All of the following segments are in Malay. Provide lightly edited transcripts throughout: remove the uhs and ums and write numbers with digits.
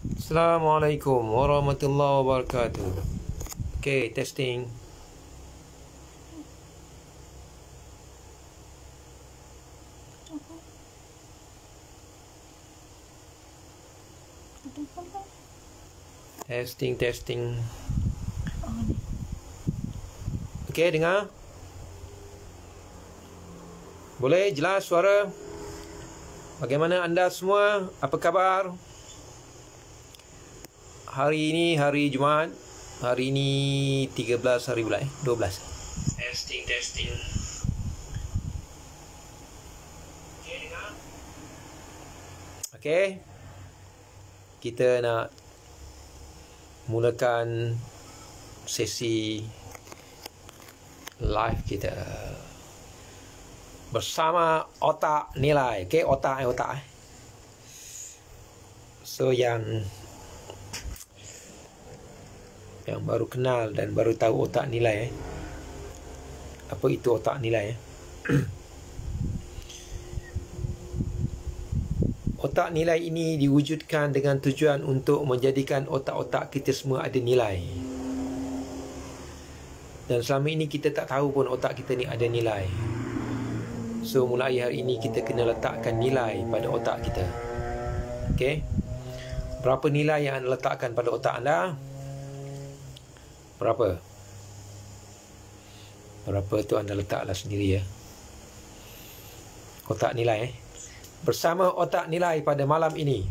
Assalamualaikum warahmatullahi wabarakatuh. Okay, testing. Testing. Okay, dengar? Boleh jelas suara? Bagaimana anda semua? Apa khabar? Hari ini hari Jumaat. Hari ini 13 hari bulan 12. Testing. Okay, dengar? Okay. Kita nak mulakan sesi live kita bersama otak nilai. Okay, otak. So yang baru kenal dan baru tahu otak nilai apa itu otak nilai Otak nilai ini diwujudkan dengan tujuan untuk menjadikan otak-otak kita semua ada nilai. Dan selama ini kita tak tahu pun otak kita ni ada nilai. So mulai hari ini kita kena letakkan nilai pada otak kita. Okay? Berapa nilai yang anda letakkan pada otak anda? Berapa tu anda letaklah sendiri Otak nilai Bersama otak nilai pada malam ini,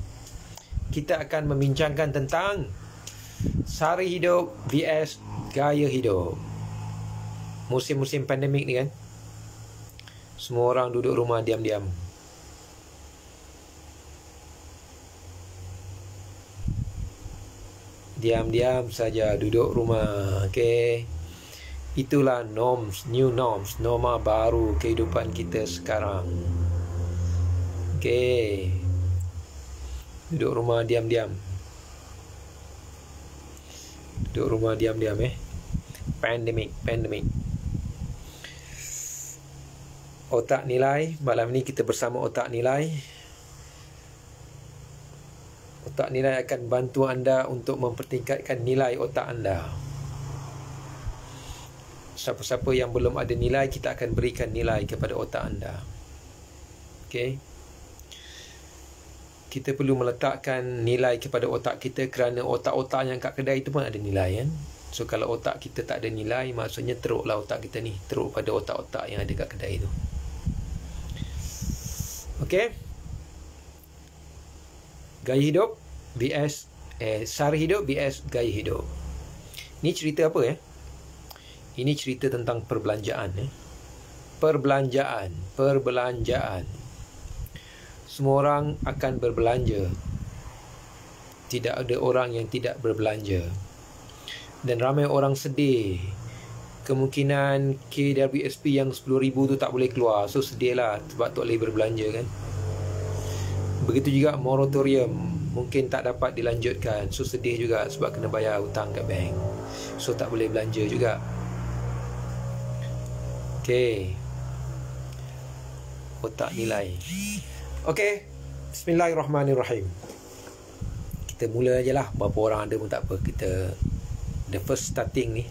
kita akan membincangkan tentang sara hidup vs gaya hidup. Musim-musim pandemik ni kan, semua orang duduk rumah diam-diam. Diam-diam saja duduk rumah. Okay, itulah new norms, norma baru kehidupan kita sekarang. Okay, duduk rumah diam-diam. Pandemik. Otak nilai. Malam ni kita bersama otak nilai. Otak nilai akan bantu anda untuk mempertingkatkan nilai otak anda. Siapa-siapa yang belum ada nilai, kita akan berikan nilai kepada otak anda. Okay, kita perlu meletakkan nilai kepada otak kita kerana otak-otak yang kat kedai itu pun ada nilai kan. So kalau otak kita tak ada nilai, maksudnya teruklah otak kita ni, teruk pada otak-otak yang ada kat kedai itu. Okey. Gaya hidup vs sara hidup vs gaya hidup. Ni cerita apa Ini cerita tentang perbelanjaan Perbelanjaan. Semua orang akan berbelanja. Tidak ada orang yang tidak berbelanja. Dan ramai orang sedih. Kemungkinan KWSP yang 10,000 tu tak boleh keluar. So sedihlah sebab tak boleh berbelanja kan. Begitu juga moratorium mungkin tak dapat dilanjutkan. So sedih juga sebab kena bayar hutang kat bank. So tak boleh belanja juga. Okay, otak nilai. Okey, bismillahirrahmanirrahim. Kita mula je lah. Berapa orang ada pun tak apa. Kita the first starting ni.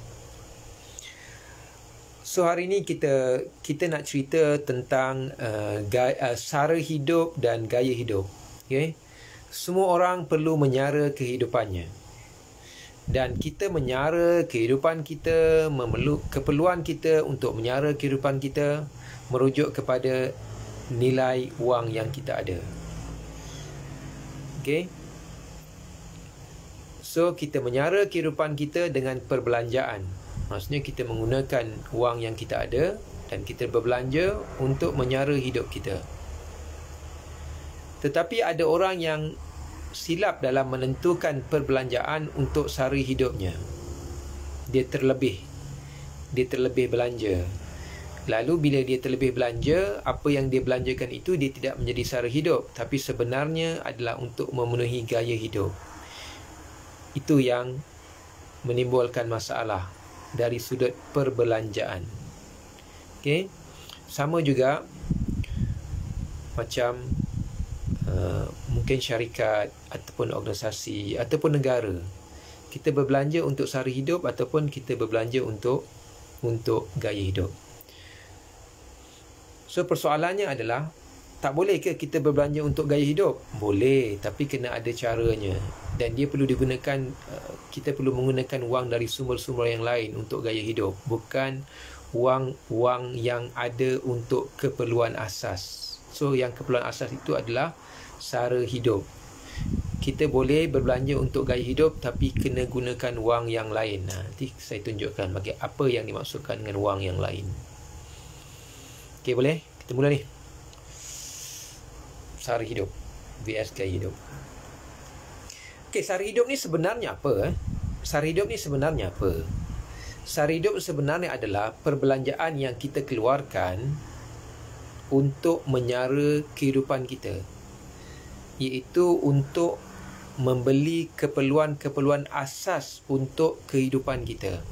So hari ni kita nak cerita tentang sara hidup dan gaya hidup. Okay? Semua orang perlu menyara kehidupannya. Dan kita menyara kehidupan kita, memeluk keperluan kita untuk menyara kehidupan kita merujuk kepada nilai wang yang kita ada. Okay, so kita menyara kehidupan kita dengan perbelanjaan. Maksudnya kita menggunakan wang yang kita ada dan kita berbelanja untuk menyara hidup kita. Tetapi ada orang yang silap dalam menentukan perbelanjaan untuk sara hidupnya. Dia terlebih belanja. Lalu bila dia terlebih belanja, apa yang dia belanjakan itu dia tidak menjadi sara hidup, tapi sebenarnya adalah untuk memenuhi gaya hidup. Itu yang menimbulkan masalah dari sudut perbelanjaan. Okey. Sama juga macam mungkin syarikat ataupun organisasi ataupun negara. Kita berbelanja untuk sara hidup ataupun kita berbelanja untuk gaya hidup. So persoalannya adalah, tak boleh ke kita berbelanja untuk gaya hidup? Boleh, tapi kena ada caranya. Dan dia perlu digunakan, kita perlu menggunakan wang dari sumber-sumber yang lain untuk gaya hidup. Bukan wang yang ada untuk keperluan asas. So yang keperluan asas itu adalah sara hidup. Kita boleh berbelanja untuk gaya hidup tapi kena gunakan wang yang lain. Nanti saya tunjukkan bagi apa yang dimaksudkan dengan wang yang lain. Okey, boleh? Kita mula ni. Sara hidup vs gaya hidup. Okey, sara hidup ni sebenarnya apa? Sara hidup ni sebenarnya apa? Sara hidup sebenarnya adalah perbelanjaan yang kita keluarkan untuk menyara kehidupan kita, iaitu untuk membeli keperluan-keperluan asas untuk kehidupan kita.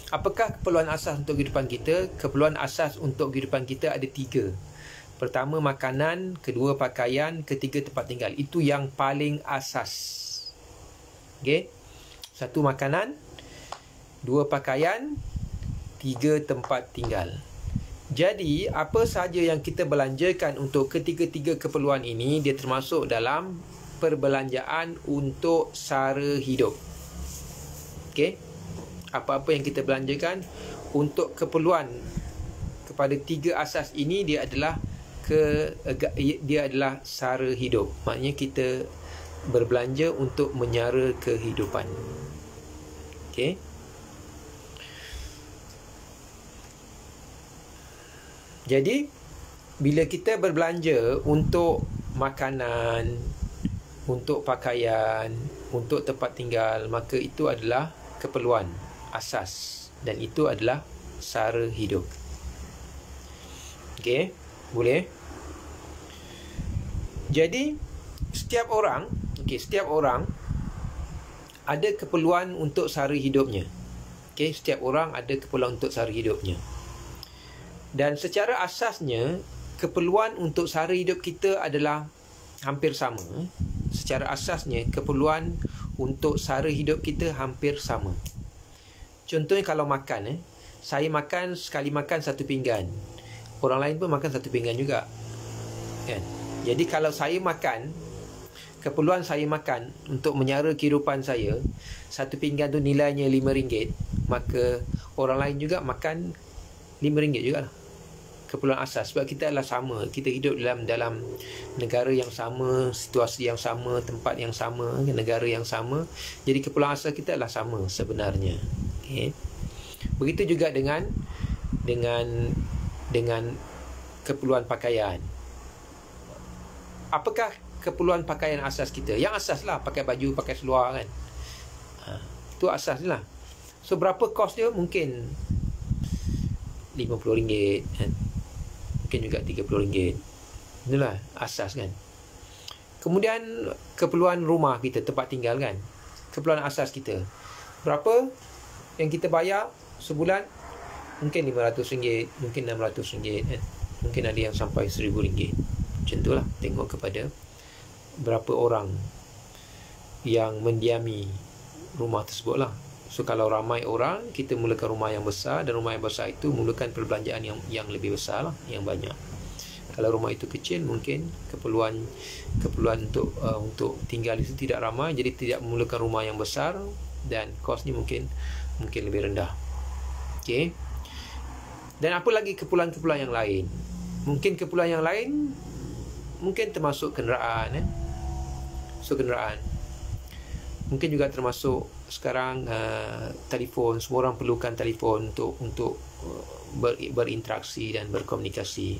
Apakah keperluan asas untuk kehidupan kita? Keperluan asas untuk kehidupan kita ada 3. Pertama, makanan. Kedua, pakaian. Ketiga, tempat tinggal. Itu yang paling asas. Okey? 1, makanan. 2, pakaian. 3, tempat tinggal. Jadi, apa sahaja yang kita belanjakan untuk ketiga-tiga keperluan ini, dia termasuk dalam perbelanjaan untuk sara hidup. Okey? Apa-apa yang kita belanjakan untuk keperluan kepada 3 asas ini, dia adalah sara hidup. Maknanya kita berbelanja untuk menyara kehidupan. Okey? Jadi, bila kita berbelanja untuk makanan, untuk pakaian, untuk tempat tinggal, maka itu adalah keperluan asas dan itu adalah sara hidup. Okey, boleh? Jadi, setiap orang ada keperluan untuk sara hidupnya. Okey, setiap orang ada keperluan untuk sara hidupnya. Dan secara asasnya, keperluan untuk sara hidup kita adalah hampir sama. Secara asasnya, keperluan untuk sara hidup kita hampir sama. Contohnya kalau makan, saya makan sekali makan 1 pinggan. Orang lain pun makan 1 pinggan juga. Kan? Jadi kalau saya makan, keperluan saya makan untuk menyara kehidupan saya, 1 pinggan tu nilainya RM5, maka orang lain juga makan RM5 juga lah. Keperluan asas, sebab kita adalah sama. Kita hidup dalam negara yang sama, situasi yang sama, tempat yang sama, negara yang sama. Jadi keperluan asas kita adalah sama sebenarnya. Okay. Begitu juga dengan keperluan pakaian. Apakah keperluan pakaian asas kita? Yang asas lah, pakai baju, pakai seluar kan. Itu asas lah. So berapa kos dia? Mungkin RM50 kan? Mungkin juga RM30. Itulah asas kan. Kemudian keperluan rumah kita, tempat tinggal kan, keperluan asas kita. Berapa yang kita bayar sebulan? Mungkin RM500, mungkin RM600 kan? Mungkin ada yang sampai RM1,000. Macam itulah, tengok kepada berapa orang yang mendiami rumah tersebut lah. So kalau ramai orang, kita mulakan rumah yang besar, dan rumah yang besar itu mulakan perbelanjaan yang lebih besar lah, yang banyak. Kalau rumah itu kecil, mungkin keperluan untuk tinggal itu tidak ramai, jadi tidak memulakan rumah yang besar dan kosnya mungkin lebih rendah. Okey. Dan apa lagi keperluan-keperluan yang lain? Mungkin keperluan yang lain mungkin termasuk kenderaan, So kenderaan. Mungkin juga termasuk sekarang telefon. Semua orang perlukan telefon untuk berinteraksi dan berkomunikasi.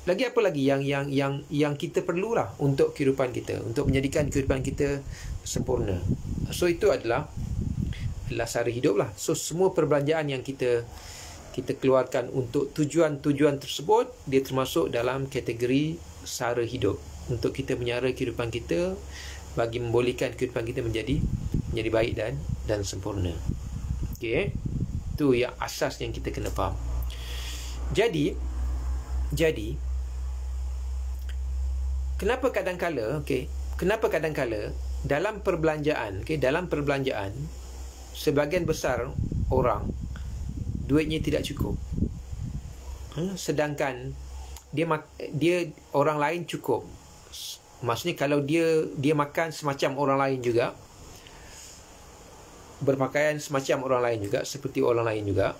Lagi apa lagi yang kita perlulah untuk kehidupan kita, untuk menjadikan kehidupan kita sempurna. So itu adalah sara hidup lah. So semua perbelanjaan yang kita keluarkan untuk tujuan-tujuan tersebut, dia termasuk dalam kategori sara hidup, untuk kita menyara kehidupan kita, bagi membolehkan kehidupan kita menjadi baik dan sempurna. Okey, itu yang asas yang kita kena faham. Jadi kenapa kadang-kala, kenapa kadang-kala dalam perbelanjaan, dalam perbelanjaan sebahagian besar orang duitnya tidak cukup. Sedangkan dia orang lain cukup. Maksudnya kalau dia makan semacam orang lain juga, berpakaian semacam orang lain juga, seperti orang lain juga,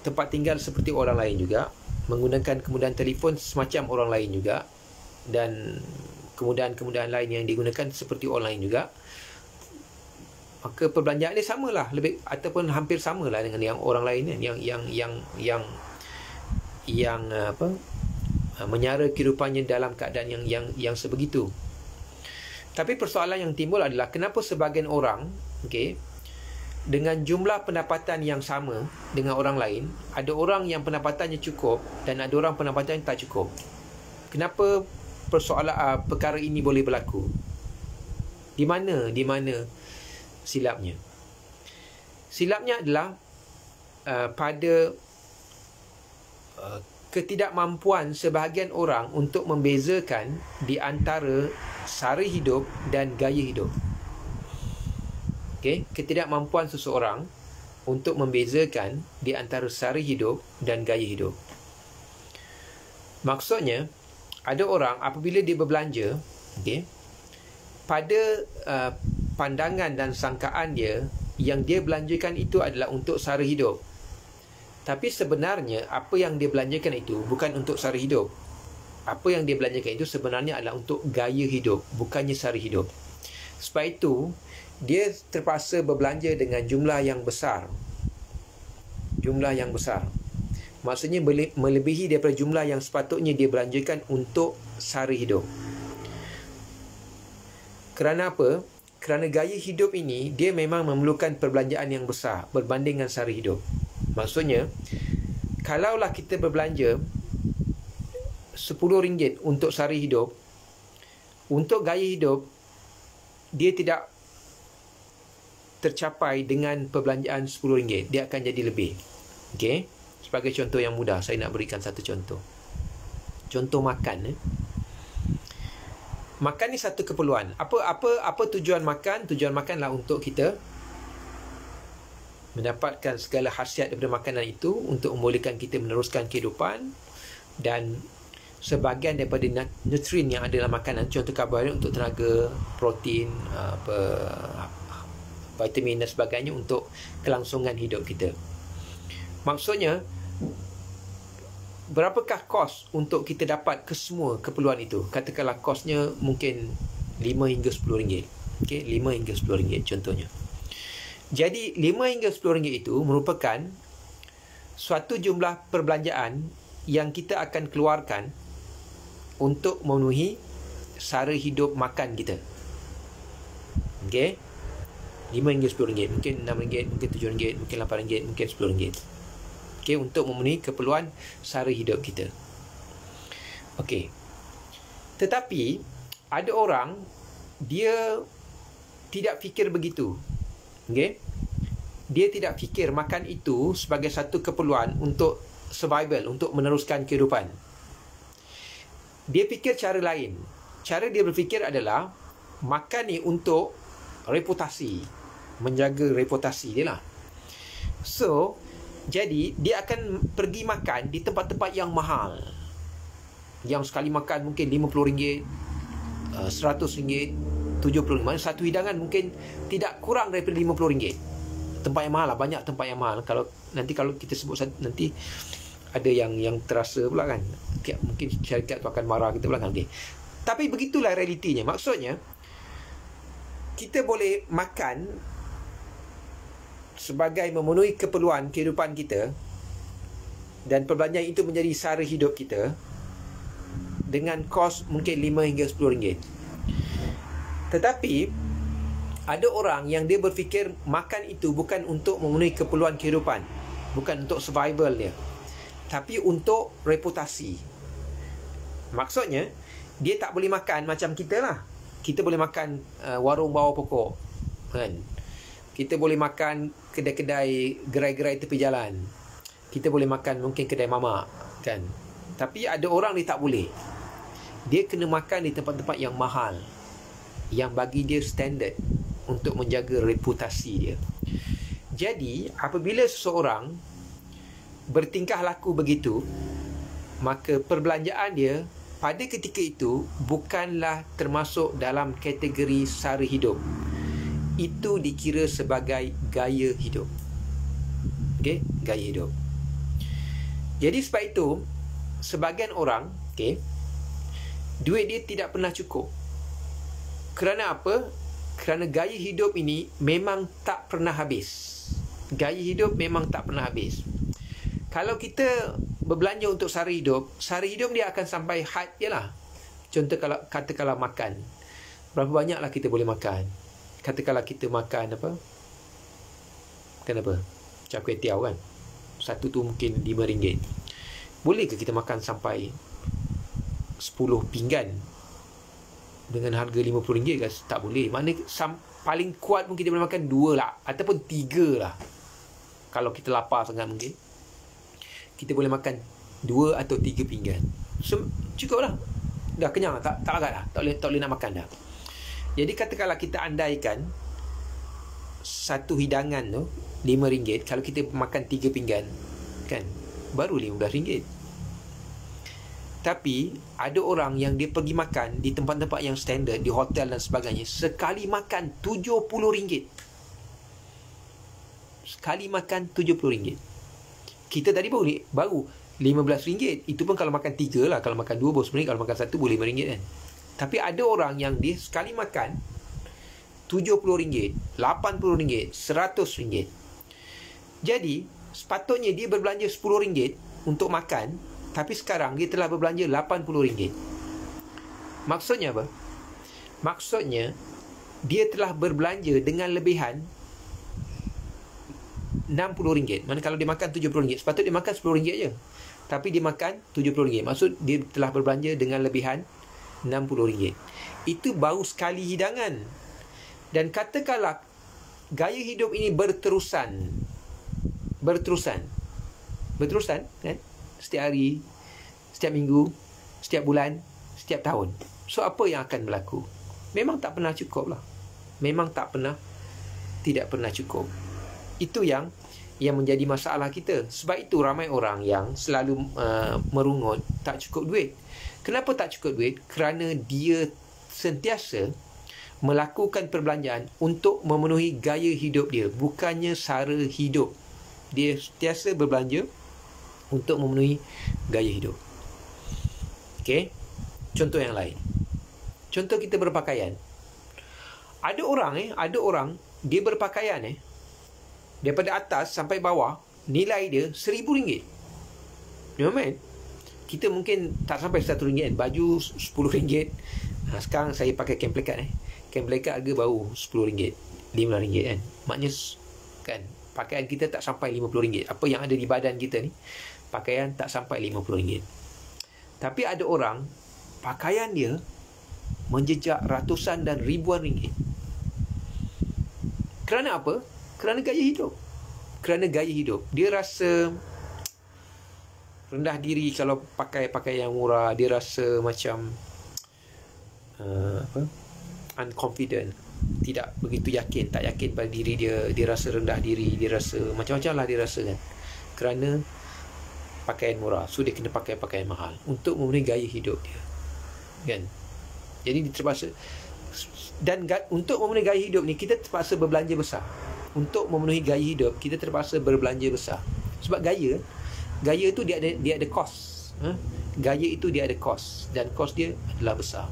tempat tinggal seperti orang lain juga, menggunakan kemudahan telefon semacam orang lain juga, dan kemudahan-kemudahan lain yang digunakan seperti orang lain juga, maka perbelanjaan dia samalah, lebih ataupun hampir samalah dengan yang orang lain yang menyara kehidupannya dalam keadaan yang sebegitu. Tapi persoalan yang timbul adalah kenapa sebahagian orang dengan jumlah pendapatan yang sama dengan orang lain, ada orang yang pendapatannya cukup dan ada orang pendapatannya tak cukup. Kenapa perkara ini boleh berlaku? Di mana silapnya? Silapnya adalah pada ketidakmampuan sebahagian orang untuk membezakan di antara sara hidup dan gaya hidup. Ketidakmampuan seseorang untuk membezakan di antara sara hidup dan gaya hidup. Maksudnya, ada orang apabila dia berbelanja, pada pandangan dan sangkaan dia, yang dia belanjakan itu adalah untuk sara hidup. Tapi sebenarnya apa yang dia belanjakan itu bukan untuk sara hidup. Apa yang dia belanjakan itu sebenarnya adalah untuk gaya hidup, bukannya sara hidup. Sebab itu, dia terpaksa berbelanja dengan jumlah yang besar. Jumlah yang besar. Maksudnya melebihi daripada jumlah yang sepatutnya dia belanjakan untuk sara hidup. Kerana apa? Kerana gaya hidup ini, dia memang memerlukan perbelanjaan yang besar berbanding dengan sara hidup. Maksudnya, kalaulah kita berbelanja RM10 untuk sara hidup, untuk gaya hidup, dia tidak tercapai dengan perbelanjaan RM10. Dia akan jadi lebih. Sebagai contoh yang mudah, saya nak berikan satu contoh. Contoh makan. Makan ni satu keperluan. Apa tujuan makan? Tujuan makanlah untuk kita mendapatkan segala khasiat daripada makanan itu untuk membolehkan kita meneruskan kehidupan, dan sebahagian daripada nutrien yang ada dalam makanan, contoh karbohidrat untuk tenaga, protein, vitamin dan sebagainya untuk kelangsungan hidup kita. Maksudnya, berapakah kos untuk kita dapat kesemua keperluan itu? Katakanlah kosnya mungkin RM5 hingga RM10. 5 hingga RM10 contohnya. Jadi 5 hingga RM10 itu merupakan suatu jumlah perbelanjaan yang kita akan keluarkan untuk memenuhi sara hidup makan kita. 5 hingga RM10, mungkin RM6, mungkin RM7, mungkin RM8, mungkin RM10. Untuk memenuhi keperluan sara hidup kita. Tetapi ada orang dia tidak fikir begitu. Dia tidak fikir makan itu sebagai satu keperluan untuk survival, untuk meneruskan kehidupan. Dia fikir cara lain. Cara dia berfikir adalah makan ni untuk reputasi, menjaga reputasi dia lah. So, jadi dia akan pergi makan di tempat-tempat yang mahal, yang sekali makan mungkin RM50, RM100, RM70. Maksudnya satu hidangan mungkin tidak kurang daripada RM50. Tempat yang mahal lah, banyak tempat yang mahal. Kalau kita sebut nanti ada yang terasa pula kan. Mungkin syarikat tu akan marah kita pula kan. Tapi begitulah realitinya. Maksudnya, kita boleh makan sebagai memenuhi keperluan kehidupan kita, dan perbelanjaan itu menjadi sara hidup kita dengan kos mungkin RM5 hingga RM10. Tetapi ada orang yang dia berfikir makan itu bukan untuk memenuhi keperluan kehidupan, bukan untuk survival dia, tapi untuk reputasi. Maksudnya, dia tak boleh makan macam kita lah. Kita boleh makan warung bawah pokok, kan? Kita boleh makan kedai-kedai gerai-gerai tepi jalan. Kita boleh makan mungkin kedai mamak, kan? Tapi ada orang dia tak boleh. dia kena makan di tempat-tempat yang mahal, yang bagi dia standard untuk menjaga reputasi dia. Jadi apabila seseorang bertingkah laku begitu, maka perbelanjaan dia pada ketika itu bukanlah termasuk dalam kategori sara hidup. Itu dikira sebagai gaya hidup. Okey, gaya hidup. Jadi sebab itu, sebahagian orang, okey, duit dia tidak pernah cukup. Kerana apa? Kerana gaya hidup ini memang tak pernah habis. Gaya hidup memang tak pernah habis. Kalau kita berbelanja untuk sara hidup dia akan sampai had je lah. Contoh katakanlah makan. Berapa banyaklah kita boleh makan? Katakanlah kita makan apa? Makan apa? Char kway teow kan? Satu tu mungkin RM5. Boleh ke kita makan sampai 10 pinggan dengan harga RM50 kan? Tak boleh. Maknanya paling kuat pun kita boleh makan 2 lah, ataupun 3 lah. Kalau kita lapar sangat mungkin kita boleh makan 2 atau 3 pinggan. So, cukup lah. Dah kenyang, tak agak dah. Tak boleh nak makan dah. Jadi katakanlah kita andaikan satu hidangan tu RM5, kalau kita makan 3 pinggan kan, baru RM15. Tapi ada orang yang dia pergi makan di tempat-tempat yang standard, di hotel dan sebagainya, sekali makan RM70. Sekali makan RM70. Kita tadi baru RM15. Itu pun kalau makan 3 lah. Kalau makan 2 baru RM10. Kalau makan 1 boleh RM5 kan. Tapi ada orang yang dia sekali makan RM70, RM80, RM100. Jadi sepatutnya dia berbelanja RM10 untuk makan, tapi sekarang dia telah berbelanja RM80. Maksudnya apa? Maksudnya dia telah berbelanja dengan lebihan RM60. Mana kalau dia makan RM70, sepatutnya dia makan RM10 je, tapi dia makan RM70. Maksud dia telah berbelanja dengan lebihan RM60. Itu baru sekali hidangan. Dan katakanlah gaya hidup ini berterusan kan? Setiap hari, setiap minggu, setiap bulan, setiap tahun. So apa yang akan berlaku? Memang tak pernah cukup lah. Memang tidak pernah cukup. Itu yang menjadi masalah kita. Sebab itu ramai orang yang selalu merungut tak cukup duit. Kenapa tak cukup duit? Kerana dia sentiasa melakukan perbelanjaan untuk memenuhi gaya hidup dia, bukannya sara hidup. Dia sentiasa berbelanja untuk memenuhi gaya hidup. Okey. Contoh yang lain. Contoh kita berpakaian. Ada orang dia berpakaian daripada atas sampai bawah, nilai dia RM1,000. Memang kita mungkin tak sampai RM100. Baju RM10. Sekarang saya pakai kain pelekat kain pelekat harga baru RM10, RM15 kan. Maknanya kan, pakaian kita tak sampai RM50. Apa yang ada di badan kita ni, pakaian tak sampai RM50. Tapi ada orang pakaian dia menjejak ratusan dan ribuan ringgit. Kerana apa? Kerana gaya hidup. Dia rasa rendah diri kalau pakai pakaian yang murah. Dia rasa macam unconfident, tidak begitu yakin, tak yakin pada diri dia. Dia rasa rendah diri, dia rasa macam-macam lah dia rasa kan, kerana pakaian murah. So dia kena pakai pakaian mahal untuk memenuhi gaya hidup dia kan. Jadi dia terpaksa. Dan untuk memenuhi gaya hidup ni, kita terpaksa berbelanja besar. Untuk memenuhi gaya hidup, kita terpaksa berbelanja besar. Sebab gaya tu dia ada kos. Gaya itu dia ada kos, dan kos dia adalah besar.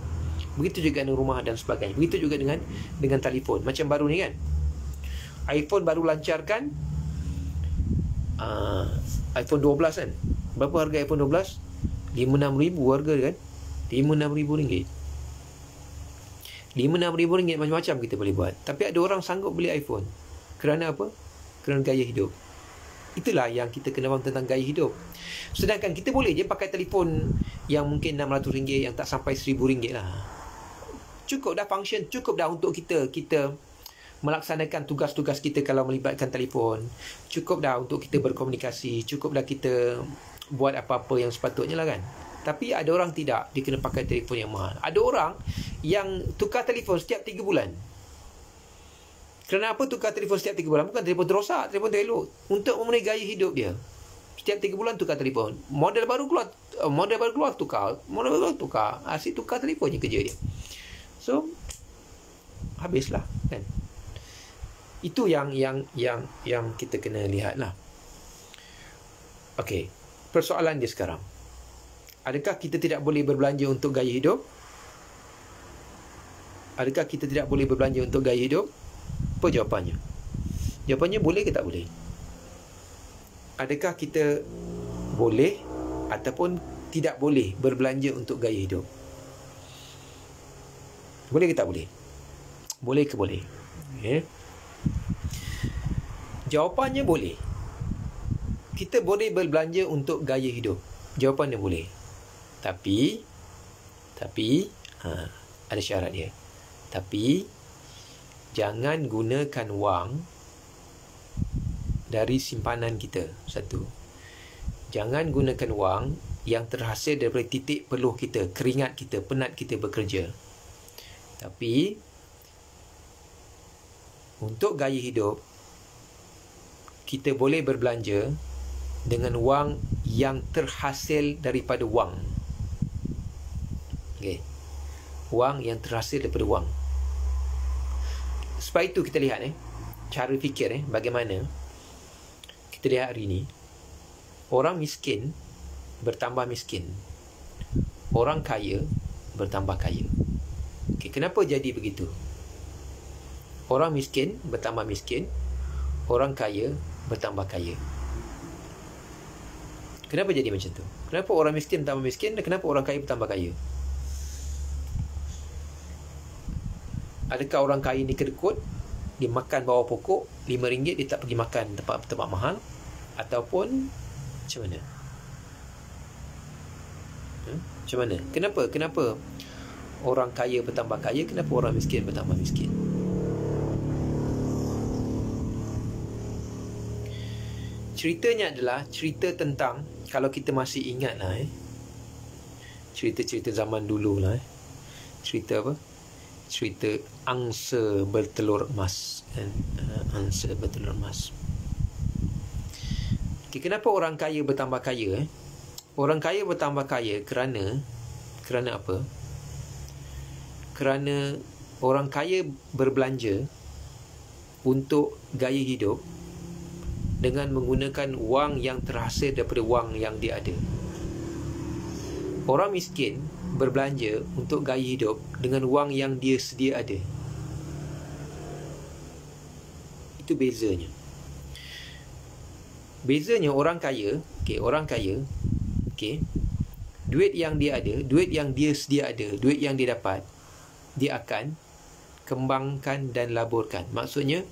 Begitu juga dengan rumah dan sebagainya. Begitu juga dengan telefon. Macam baru ni kan, iPhone baru lancarkan iPhone 12 kan. Berapa harga iPhone 12? RM56,000 harga kan. RM56,000. RM56,000 macam-macam kita boleh buat. Tapi ada orang sanggup beli iPhone. Kerana apa? Kerana gaya hidup. Itulah yang kita kena faham tentang gaya hidup. Sedangkan kita boleh je pakai telefon yang mungkin RM600, yang tak sampai RM1,000 lah. Cukup dah function, cukup dah untuk kita melaksanakan tugas-tugas kita kalau melibatkan telefon. Cukup dah untuk kita berkomunikasi. Cukup dah kita buat apa-apa yang sepatutnya lah kan. Tapi ada orang tidak, dia kena pakai telefon yang mahal. Ada orang yang tukar telefon setiap 3 bulan. Kenapa tukar telefon setiap 3 bulan? Bukan telefon terosak, telefon terelok. Untuk memenuhi gaya hidup dia. Setiap 3 bulan tukar telefon. Model baru keluar tukar. Model baru keluar tukar. Asyik tukar telefon je kerja dia. So, habislah kan. Itu yang kita kena lihatlah. Okey, persoalan dia sekarang. Adakah kita tidak boleh berbelanja untuk gaya hidup? Adakah kita tidak boleh berbelanja untuk gaya hidup? Apa jawapannya? Jawapannya boleh ke tak boleh? Adakah kita boleh ataupun tidak boleh berbelanja untuk gaya hidup? Boleh ke tak boleh? Boleh ke boleh? Okay. Jawapannya boleh. Kita boleh berbelanja untuk gaya hidup. Jawapannya boleh. Tapi ada syarat dia. Tapi jangan gunakan wang dari simpanan kita. Satu. Jangan gunakan wang yang terhasil daripada titik peluh kita, keringat kita, penat kita bekerja. Tapi untuk gaya hidup, kita boleh berbelanja dengan wang yang terhasil daripada wang. Okey. Wang yang terhasil daripada wang. Sebab itu kita lihat cara fikir bagaimana kita lihat hari ini orang miskin bertambah miskin, orang kaya bertambah kaya. Okey, kenapa jadi begitu? Orang miskin bertambah miskin, orang kaya bertambah kaya. Kenapa jadi macam tu? Kenapa orang miskin bertambah miskin dan kenapa orang kaya bertambah kaya? Adakah orang kaya ni kedekut, dia makan bawah pokok RM5, dia tak pergi makan tempat-tempat mahal? Ataupun macam mana? Macam mana? Kenapa orang kaya bertambah kaya, kenapa orang miskin bertambah miskin? Ceritanya adalah cerita tentang, kalau kita masih ingat lah cerita-cerita zaman dulu lah cerita apa? Cerita angsa bertelur emas kan? Angsa bertelur emas. Okay, kenapa orang kaya bertambah kaya? Orang kaya bertambah kaya kerana apa? Kerana orang kaya berbelanja untuk gaya hidup dengan menggunakan wang yang terhasil daripada wang yang dia ada. Orang miskin berbelanja untuk gaya hidup dengan wang yang dia sedia ada. Itu bezanya. Bezanya orang kaya, duit yang dia ada, duit yang dia sedia ada, duit yang dia dapat, dia akan kembangkan dan laburkan. Maksudnya,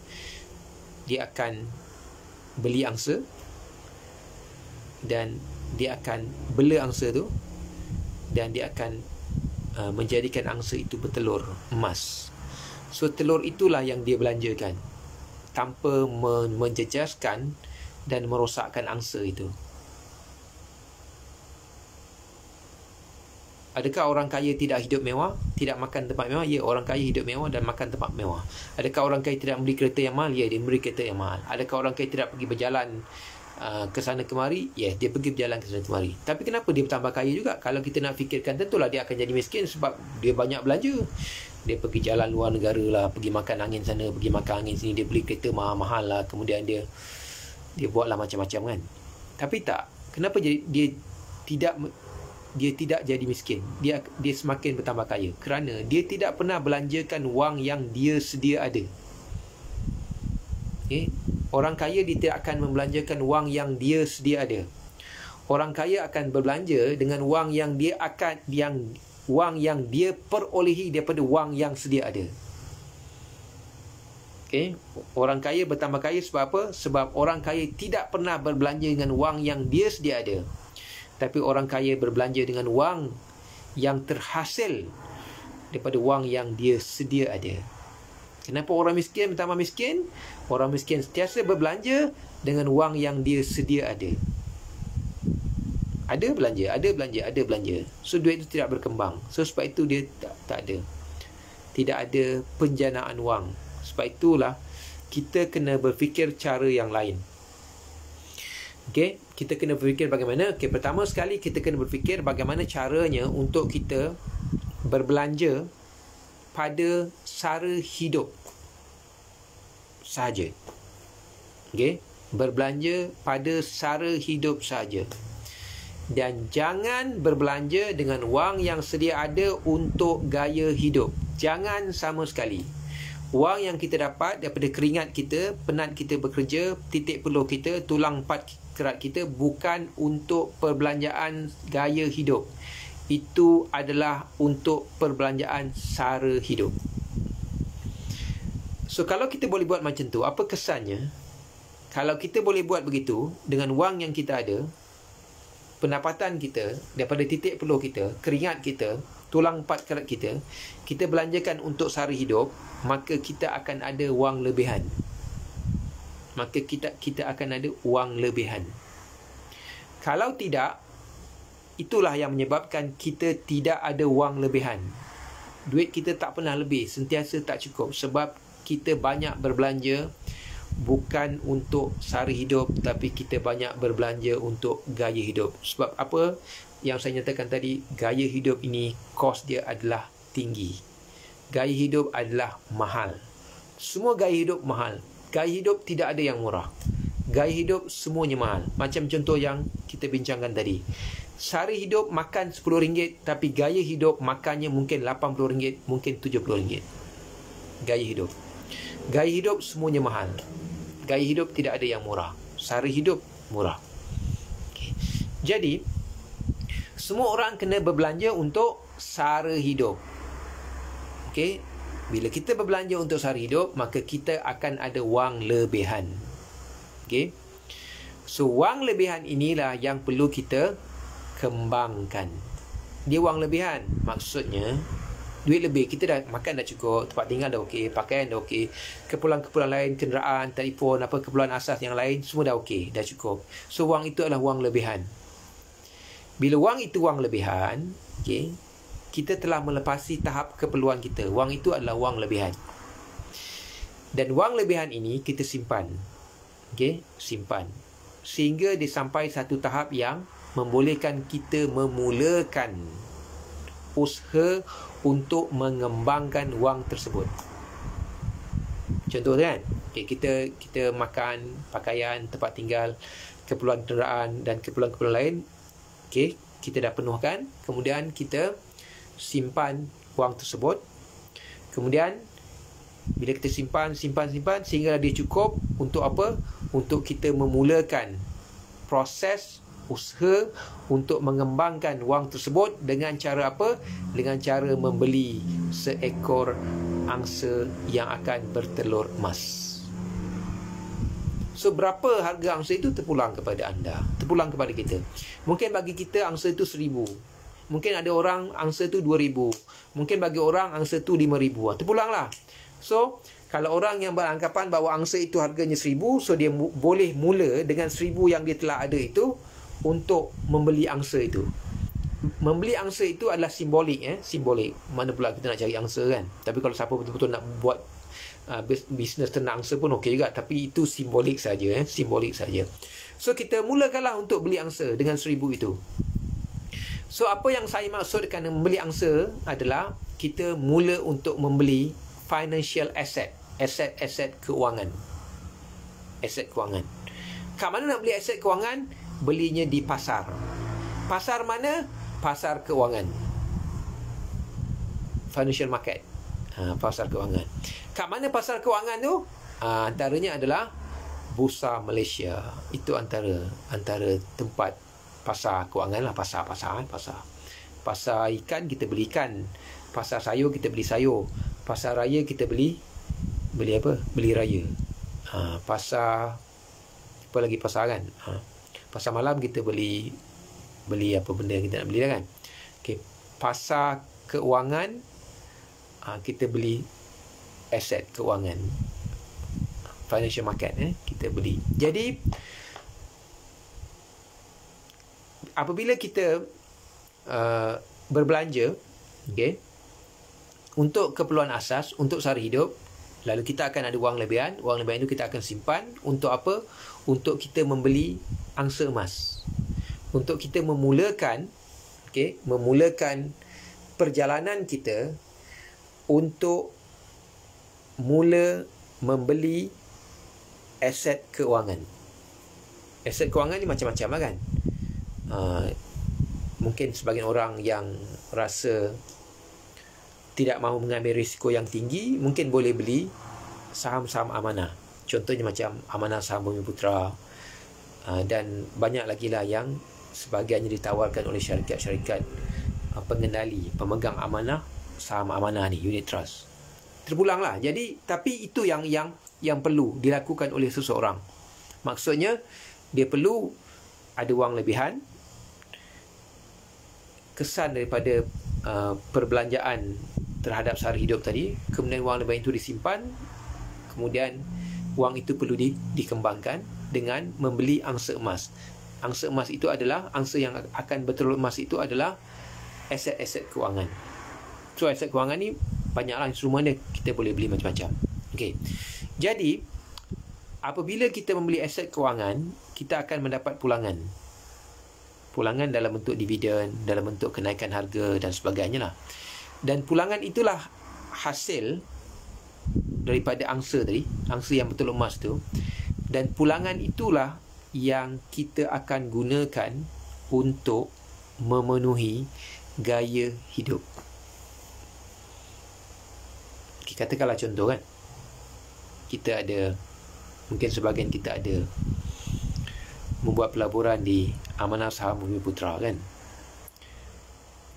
dia akan beli angsa dan dia akan bela angsa tu dan dia akan menjadikan angsa itu bertelur emas. So telur itulah yang dia belanjakan tanpa menjejaskan dan merosakkan angsa itu. Adakah orang kaya tidak hidup mewah, tidak makan tempat mewah? Ya, orang kaya hidup mewah dan makan tempat mewah. Adakah orang kaya tidak membeli kereta yang mahal? Ya, dia membeli kereta yang mahal. Adakah orang kaya tidak pergi berjalan ke sana kemari? Ya, dia pergi berjalan ke sana kemari. Tapi kenapa dia bertambah kaya juga? Kalau kita nak fikirkan, tentulah dia akan jadi miskin sebab dia banyak belanja. Dia pergi jalan luar negara lah, pergi makan angin sana, pergi makan angin sini, dia beli kereta mahal-mahal lah, kemudian dia buatlah macam-macam kan. Tapi tak, kenapa dia tidak jadi miskin? Dia semakin bertambah kaya kerana dia tidak pernah belanjakan wang yang dia sedia ada. Okay? Orang kaya dia tidak akan membelanjakan wang yang dia sedia ada. Orang kaya akan berbelanja dengan wang yang dia perolehi daripada wang yang sedia ada. Okay? Orang kaya bertambah kaya sebab apa? Sebab orang kaya tidak pernah berbelanja dengan wang yang dia sedia ada. Tapi orang kaya berbelanja dengan wang yang terhasil daripada wang yang dia sedia ada. Kenapa orang miskin bertambah miskin? Orang miskin sentiasa berbelanja dengan wang yang dia sedia ada. Ada belanja, ada belanja, ada belanja. So duit itu tidak berkembang. So sebab itu dia tak ada. Tidak ada penjanaan wang. Sebab itulah kita kena berfikir cara yang lain. Okey, kita kena berfikir bagaimana. Okey, pertama sekali kita kena berfikir bagaimana caranya untuk kita berbelanja pada sara hidup sahaja. Okey, berbelanja pada sara hidup sahaja. Dan jangan berbelanja dengan wang yang sedia ada untuk gaya hidup. Jangan sama sekali. Wang yang kita dapat daripada keringat kita, penat kita bekerja, titik peluh kita, tulang empat kerat kita, bukan untuk perbelanjaan gaya hidup. Itu adalah untuk perbelanjaan sara hidup. So kalau kita boleh buat macam tu, apa kesannya? Kalau kita boleh buat begitu dengan wang yang kita ada, pendapatan kita daripada titik peluh kita, keringat kita, tulang empat kerat kita, kita belanjakan untuk sara hidup, maka kita akan ada wang lebihan. Maka kita akan ada wang lebihan. Kalau tidak, itulah yang menyebabkan kita tidak ada wang lebihan. Duit kita tak pernah lebih, sentiasa tak cukup, sebab kita banyak berbelanja bukan untuk sara hidup, tapi kita banyak berbelanja untuk gaya hidup. Sebab apa yang saya nyatakan tadi, gaya hidup ini kos dia adalah tinggi. Gaya hidup adalah mahal. Semua gaya hidup mahal. Gaya hidup tidak ada yang murah. Gaya hidup semuanya mahal. Macam contoh yang kita bincangkan tadi. Sara hidup makan RM10, tapi gaya hidup makannya mungkin RM80, mungkin RM70. Gaya hidup. Gaya hidup semuanya mahal. Gaya hidup tidak ada yang murah. Sara hidup murah. Okay. Jadi, semua orang kena berbelanja untuk sara hidup. Okey, bila kita berbelanja untuk sara hidup, maka kita akan ada wang lebihan. Okey. So, wang lebihan inilah yang perlu kita kembangkan. Dia wang lebihan. Maksudnya, duit lebih, kita dah makan dah cukup, tempat tinggal dah okey, pakaian dah okey, keperluan-keperluan lain, kenderaan, telefon, apa keperluan asas yang lain, semua dah okey, dah cukup. So, wang itu adalah wang lebihan. Bila wang itu wang lebihan, okey, kita telah melepasi tahap keperluan kita. Wang itu adalah wang lebihan. Dan wang lebihan ini kita simpan. Okey, simpan. Sehingga dia sampai satu tahap yang membolehkan kita memulakan usaha untuk mengembangkan wang tersebut. Contoh kan, okay, kita makan, pakaian, tempat tinggal, keperluan kenderaan dan keperluan-keperluan lain, okay, kita dah penuhkan. Kemudian kita simpan wang tersebut. Kemudian bila kita simpan sehingga dia cukup untuk apa? Untuk kita memulakan proses usaha untuk mengembangkan wang tersebut dengan cara apa? Dengan cara membeli seekor angsa yang akan bertelur emas. So, berapa harga angsa itu terpulang kepada anda, terpulang kepada kita. Mungkin bagi kita angsa itu 1,000. Mungkin ada orang angsa itu 2,000. Mungkin bagi orang angsa itu 5,000. Terpulanglah. So, kalau orang yang beranggapan bahawa angsa itu harganya 1,000, so dia boleh mula dengan 1,000 yang dia telah ada itu untuk membeli angsa itu. Membeli angsa itu adalah simbolik. Simbolik. Mana pula kita nak cari angsa kan? Tapi kalau siapa betul-betul nak buat bisnes ternak angsa pun okey juga. Tapi itu simbolik saja. Simbolik saja. So, kita mulakanlah untuk beli angsa dengan 1,000 itu. So, apa yang saya maksudkan membeli angsa adalah kita mula untuk membeli financial asset. Aset keuangan. Aset keuangan. Kat mana nak beli aset keuangan? Belinya di pasar. Pasar mana? Pasar keuangan. Financial market. Pasar keuangan. Kat mana pasar keuangan tu? Antaranya adalah Bursa Malaysia. Itu antara tempat pasar keuangan lah. Pasar. Pasar ikan, kita beli ikan. Pasar sayur, kita beli sayur. Pasar raya, kita beli apa? Beli raya. Pasar, apa lagi pasar kan? Pasar malam kita beli apa benda yang kita nak beli lah kan. Okay. Pasar keuangan, kita beli aset keuangan. Financial market, kita beli. Jadi, apabila kita berbelanja, okey, untuk keperluan asas, untuk sara hidup, lalu kita akan ada wang lebihan. Wang lebihan itu kita akan simpan untuk apa? Untuk kita membeli angsa emas. Untuk kita memulakan, okey, memulakan perjalanan kita untuk mula membeli aset keuangan. Aset keuangan ni macam-macam lah kan. Mungkin sebagian orang yang rasa tidak mahu mengambil risiko yang tinggi, mungkin boleh beli saham-saham amanah. Contohnya macam amanah saham Bumiputera, dan banyak lagi lah yang sebahagiannya ditawarkan oleh syarikat-syarikat pengendali, pemegang amanah, saham amanah ni, unit trust. Terpulang lah. Jadi, tapi itu yang perlu dilakukan oleh seseorang. Maksudnya, dia perlu ada wang lebihan. Kesan daripada perbelanjaan terhadap sara hidup tadi, kemudian wang lebihan itu disimpan, kemudian wang itu perlu dikembangkan dengan membeli angsa emas. Angsa emas itu adalah, angsa yang akan bertelur emas itu adalah aset-aset kewangan. So, aset kewangan ni banyaklah instrumen dia, kita boleh beli macam-macam. Okey. Jadi, apabila kita membeli aset kewangan, kita akan mendapat pulangan. Pulangan dalam bentuk dividen, dalam bentuk kenaikan harga dan sebagainya lah. Dan pulangan itulah hasil daripada angsa tadi, angsa yang betul emas tu. Dan pulangan itulah yang kita akan gunakan untuk memenuhi gaya hidup. Okay, katakanlah contoh kan, kita ada, mungkin sebahagian kita ada membuat pelaburan di amanah saham Bumiputera kan.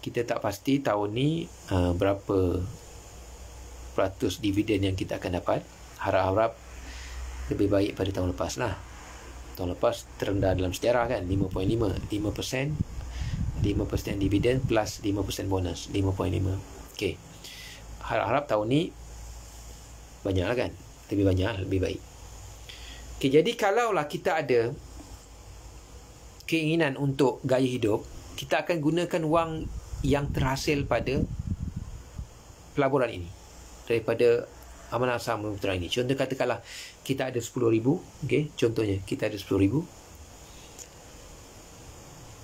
Kita tak pasti tahun ni berapa peratus dividen yang kita akan dapat. Harap-harap lebih baik pada tahun lepas lah. Tahun lepas terendah dalam sejarah kan, 5.5%, 5% dividen plus 5% bonus, 5.5. Okey. Harap-harap tahun ni banyak lah kan, lebih banyak, lebih baik. Okey, jadi kalaulah kita ada keinginan untuk gaya hidup, kita akan gunakan wang yang terhasil pada pelaburan ini, daripada amanah saham Bumiputera ini. Contoh katakanlah kita ada 10,000, okey, contohnya kita ada 10,000.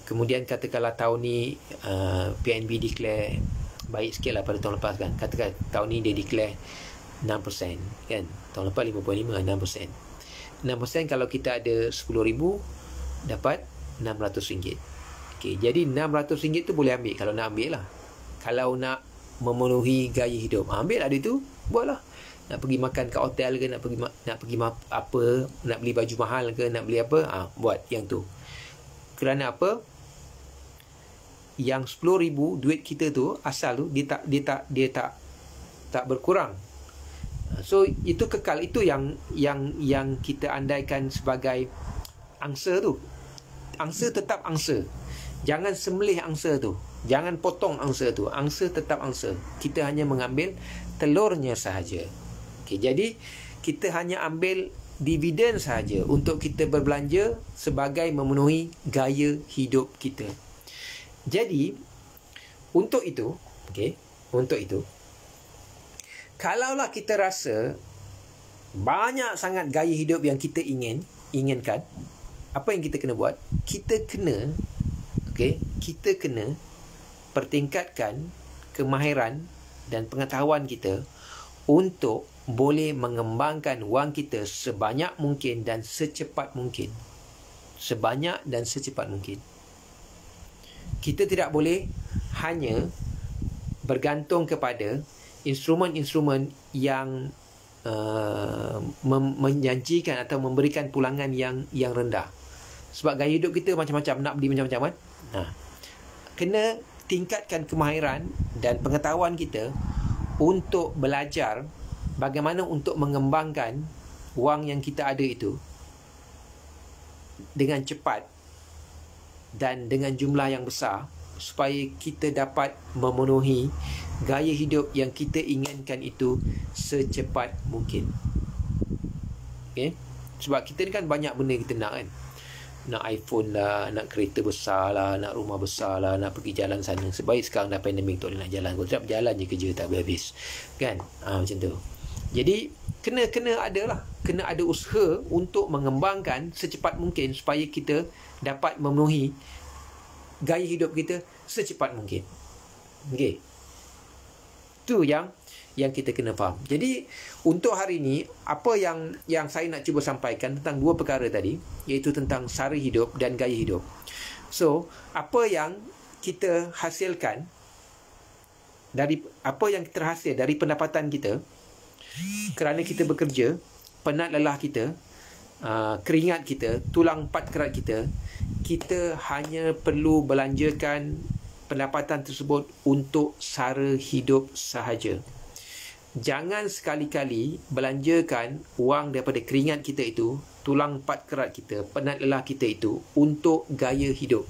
Kemudian katakanlah tahun ni PNB declare baik sikit lah pada tahun lepas kan. Katakan tahun ni dia declare 6% kan. Tahun lepas 5.5, 6%. 6% kalau kita ada 10,000 dapat RM600. Okey, jadi RM600 tu boleh ambil kalau nak ambil lah. Kalau nak memenuhi gaya hidup, ambil lah duit tu, buatlah. Nak pergi makan kat hotel ke, nak pergi apa, nak beli baju mahal ke, nak beli apa, buat yang tu. Kerana apa? Yang 10,000 duit kita tu asal tu dia tak berkurang. So itu kekal, itu yang kita andaikan sebagai angsa tu. Angsa tetap angsa. Jangan sembelih angsa tu. Jangan potong angsa tu. Angsa tetap angsa. Kita hanya mengambil telurnya sahaja. Okey, jadi kita hanya ambil dividen sahaja untuk kita berbelanja sebagai memenuhi gaya hidup kita. Jadi untuk itu, okey, untuk itu, kalaulah kita rasa banyak sangat gaya hidup yang kita inginkan, apa yang kita kena buat? Kita kena pertingkatkan kemahiran dan pengetahuan kita untuk boleh mengembangkan wang kita sebanyak mungkin dan secepat mungkin. Sebanyak dan secepat mungkin. Kita tidak boleh hanya bergantung kepada instrumen-instrumen yang menjanjikan atau memberikan pulangan yang rendah. Sebab gaya hidup kita macam-macam, nak beli macam-macam kan. Kena tingkatkan kemahiran dan pengetahuan kita untuk belajar bagaimana untuk mengembangkan wang yang kita ada itu dengan cepat dan dengan jumlah yang besar, supaya kita dapat memenuhi gaya hidup yang kita inginkan itu secepat mungkin. Okay? Sebab kita ni kan banyak benda kita nak kan. nak iPhone lah, nak kereta besar lah, nak rumah besar lah, nak pergi jalan sana. Sebaik sekarang dah pandemik tak boleh nak jalan. Kalau tak berjalan je kerja tak habis. Kan? Macam tu. Jadi kena ada usaha untuk mengembangkan secepat mungkin supaya kita dapat memenuhi gaya hidup kita secepat mungkin. Okey. Itu yang kita kena faham. Jadi untuk hari ini, apa yang saya nak cuba sampaikan tentang dua perkara tadi, iaitu tentang sara hidup dan gaya hidup. So, apa yang kita hasilkan dari apa yang terhasil dari pendapatan kita kerana kita bekerja, penat lelah kita, keringat kita, tulang empat kerat kita, kita hanya perlu belanjakan pendapatan tersebut untuk sara hidup sahaja. Jangan sekali-kali belanjakan wang daripada keringat kita itu, tulang empat kerat kita, penat lelah kita itu untuk gaya hidup.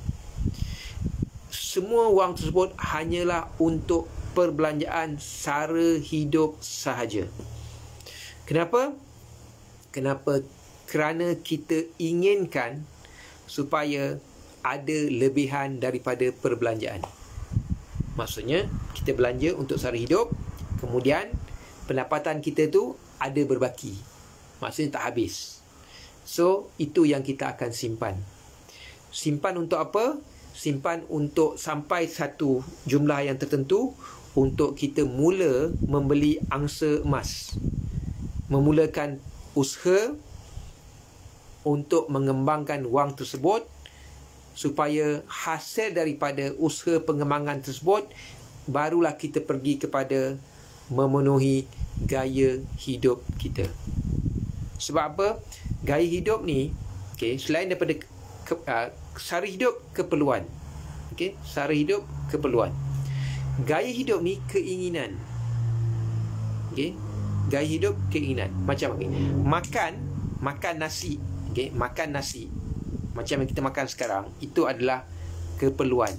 Semua wang tersebut hanyalah untuk perbelanjaan sara hidup sahaja. Kenapa? Kerana kita inginkan supaya ada lebihan daripada perbelanjaan. Maksudnya, kita belanja untuk sara hidup, kemudian pendapatan kita tu ada berbaki. Maksudnya tak habis. So, itu yang kita akan simpan. Simpan untuk apa? Simpan untuk sampai satu jumlah yang tertentu untuk kita mula membeli angsa emas. Memulakan usaha untuk mengembangkan wang tersebut supaya hasil daripada usaha pengembangan tersebut barulah kita pergi kepada memenuhi gaya hidup kita. Sebab apa? Gaya hidup ni, selain daripada sara hidup keperluan. Sara hidup keperluan. Gaya hidup ni keinginan. Gaya hidup keinginan. Macam makan nasi. Makan nasi macam yang kita makan sekarang, itu adalah keperluan.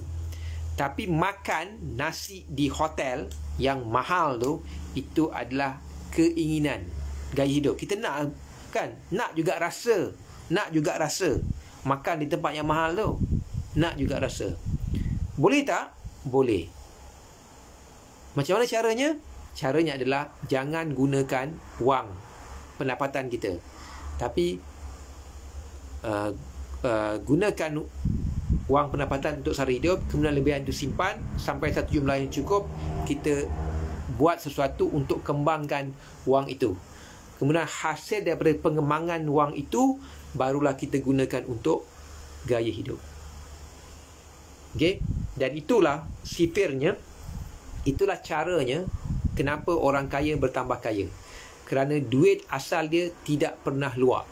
Tapi makan nasi di hotel yang mahal tu, itu adalah keinginan, gaya hidup. Kita nak, kan? Nak juga rasa makan di tempat yang mahal tu. Nak juga rasa. Boleh tak? Boleh. Macam mana caranya? Caranya adalah jangan gunakan wang pendapatan kita, tapi gunakan wang pendapatan untuk sara hidup, kemudian lebihan itu simpan sampai satu jumlah yang cukup. Kita buat sesuatu untuk kembangkan wang itu, kemudian hasil daripada pengembangan wang itu barulah kita gunakan untuk gaya hidup. Dan itulah sifirnya, itulah caranya kenapa orang kaya bertambah kaya. Kerana duit asal dia tidak pernah luar.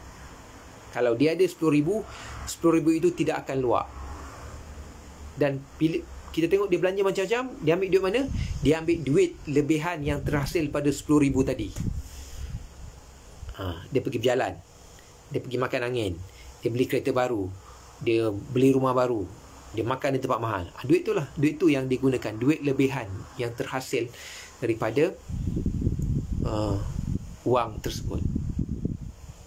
Kalau dia ada 10,000, 10,000 itu tidak akan luar. Dan bila kita tengok dia belanja macam-macam, dia ambil duit mana? Dia ambil duit lebihan yang terhasil pada 10,000 tadi. Dia pergi berjalan, dia pergi makan angin, dia beli kereta baru, dia beli rumah baru, dia makan di tempat mahal. Duit tu yang digunakan, duit lebihan yang terhasil daripada wang tersebut.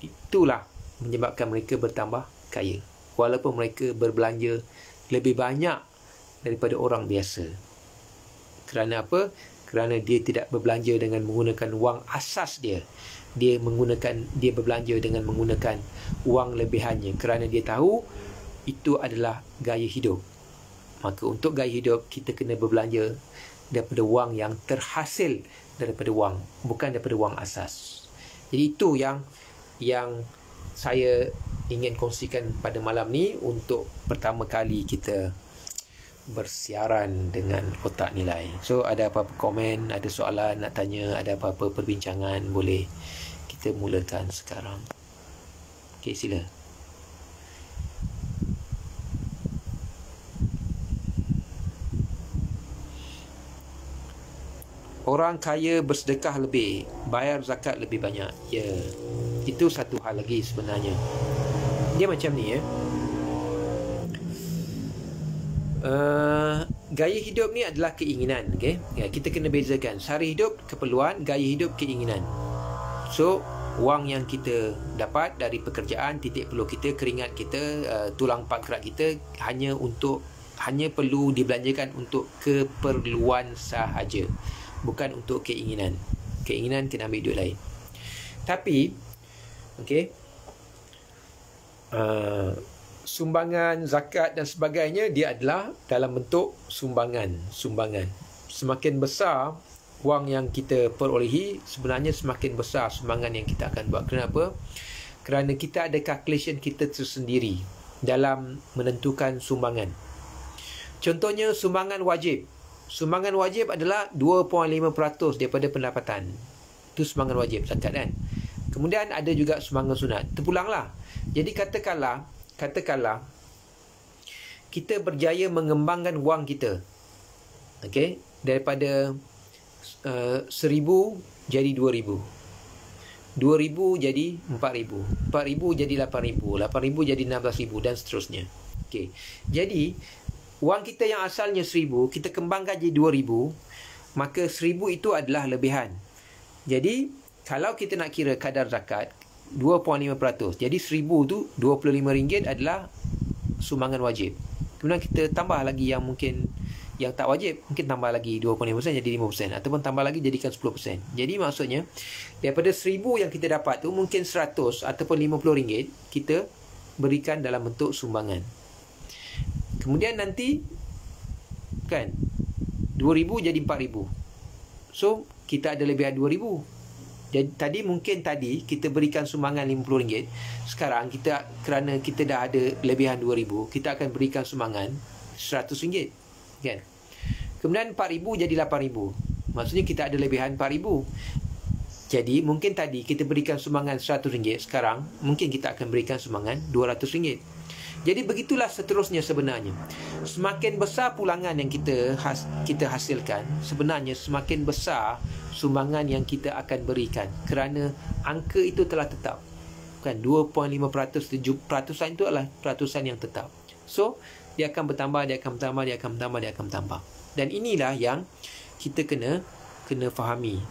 Itulah menyebabkan mereka bertambah kaya, walaupun mereka berbelanja lebih banyak daripada orang biasa. Kerana apa? Kerana dia tidak berbelanja dengan menggunakan wang asas dia. Dia berbelanja dengan menggunakan wang lebihannya, kerana dia tahu itu adalah gaya hidup. Maka untuk gaya hidup, kita kena berbelanja daripada wang yang terhasil daripada wang, bukan daripada wang asas. Jadi itu yang saya ingin kongsikan pada malam ni, untuk pertama kali kita bersiaran dengan Otak Nilai. So, ada apa-apa komen, ada soalan nak tanya, ada apa-apa perbincangan, boleh kita mulakan sekarang. Okey, sila. Orang kaya bersedekah lebih, bayar zakat lebih banyak. Ya, itu satu hal lagi sebenarnya. Dia macam ni, ya. Gaya hidup ni adalah keinginan, okay? Ya, kita kena bezakan. Sara hidup keperluan, gaya hidup keinginan. So, wang yang kita dapat dari pekerjaan, titik peluh kita, keringat kita, tulang pangkrat kita hanya perlu dibelanjakan untuk keperluan sahaja, bukan untuk keinginan. Keinginan kena ambil duit lain. Tapi okey, sumbangan, zakat dan sebagainya, dia adalah dalam bentuk sumbangan. Semakin besar wang yang kita perolehi, sebenarnya semakin besar sumbangan yang kita akan buat. Kenapa? Kerana kita ada calculation kita tersendiri dalam menentukan sumbangan. Contohnya sumbangan wajib. Sumbangan wajib adalah 2.5% daripada pendapatan. Itu sumbangan wajib, zakat kan. Kemudian ada juga sumbangan sunat. Terpulanglah. Jadi katakanlah kita berjaya mengembangkan wang kita, okey, daripada 1,000 jadi 2,000, 2,000 jadi 4,000, 4,000 jadi 8,000, 8,000 jadi 16,000 dan seterusnya. Okey. Jadi wang kita yang asalnya 1,000 kita kembangkan jadi 2,000, maka 1,000 itu adalah lebihan. Jadi kalau kita nak kira kadar zakat 2.5%, jadi 1,000 tu RM25 adalah sumbangan wajib. Kemudian kita tambah lagi yang mungkin yang tak wajib, mungkin tambah lagi 2.5% jadi 5%, ataupun tambah lagi jadikan 10%. Jadi maksudnya daripada 1,000 yang kita dapat tu, mungkin 100 ataupun RM50 kita berikan dalam bentuk sumbangan. Kemudian nanti kan 2,000 jadi 4,000. So kita ada lebihan 2,000. Jadi mungkin kita berikan sumbangan RM50. Sekarang kerana kita dah ada lebihan 2,000, kita akan berikan sumbangan RM100, kan? Kemudian 4,000 jadi 8,000. Maksudnya kita ada lebihan 4,000. Jadi mungkin tadi kita berikan sumbangan RM100, sekarang mungkin kita akan berikan sumbangan RM200. Jadi begitulah seterusnya sebenarnya. Semakin besar pulangan yang kita hasilkan, sebenarnya semakin besar sumbangan yang kita akan berikan, kerana angka itu telah tetap. Kan 2.5%, 7% itu adalah peratusan yang tetap. So dia akan bertambah. Dan inilah yang kita kena fahami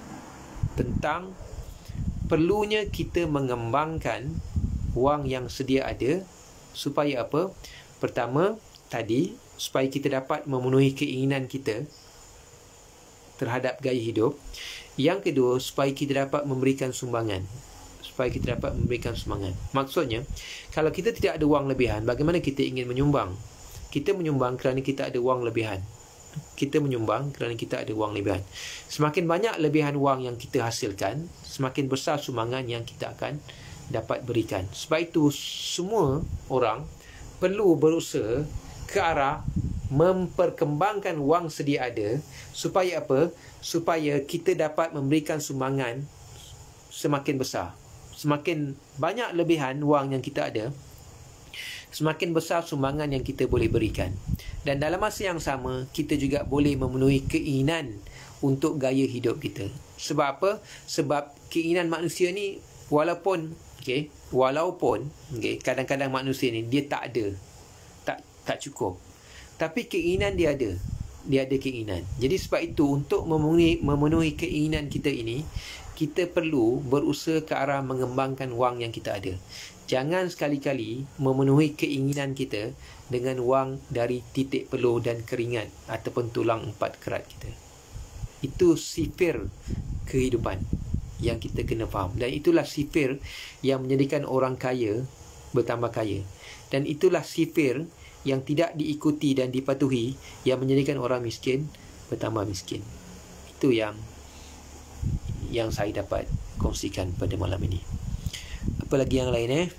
tentang perlunya kita mengembangkan wang yang sedia ada. Supaya apa? Pertama, tadi, supaya kita dapat memenuhi keinginan kita terhadap gaya hidup. Yang kedua, supaya kita dapat memberikan sumbangan. Maksudnya, kalau kita tidak ada wang lebihan, bagaimana kita ingin menyumbang? Kita menyumbang kerana kita ada wang lebihan. Semakin banyak lebihan wang yang kita hasilkan, semakin besar sumbangan yang kita akan dapat berikan. Sebab itu semua orang perlu berusaha ke arah memperkembangkan wang sedia ada. Supaya apa? Supaya kita dapat memberikan sumbangan semakin besar. Semakin banyak lebihan wang yang kita ada, semakin besar sumbangan yang kita boleh berikan. Dan dalam masa yang sama, kita juga boleh memenuhi keinginan untuk gaya hidup kita. Sebab apa? Sebab keinginan manusia ni walaupun kadang-kadang manusia ni dia tak ada, tak cukup, tapi keinginan dia ada keinginan. Jadi sebab itu untuk memenuhi keinginan kita ini, kita perlu berusaha ke arah mengembangkan wang yang kita ada. Jangan sekali-kali memenuhi keinginan kita dengan wang dari titik peluh dan keringat ataupun tulang empat kerat kita. Itu sifir kehidupan yang kita kena faham. Dan itulah sifir yang menjadikan orang kaya bertambah kaya. Dan itulah sifir yang tidak diikuti dan dipatuhi yang menjadikan orang miskin bertambah miskin. Itu yang saya dapat kongsikan pada malam ini. Apa lagi yang lain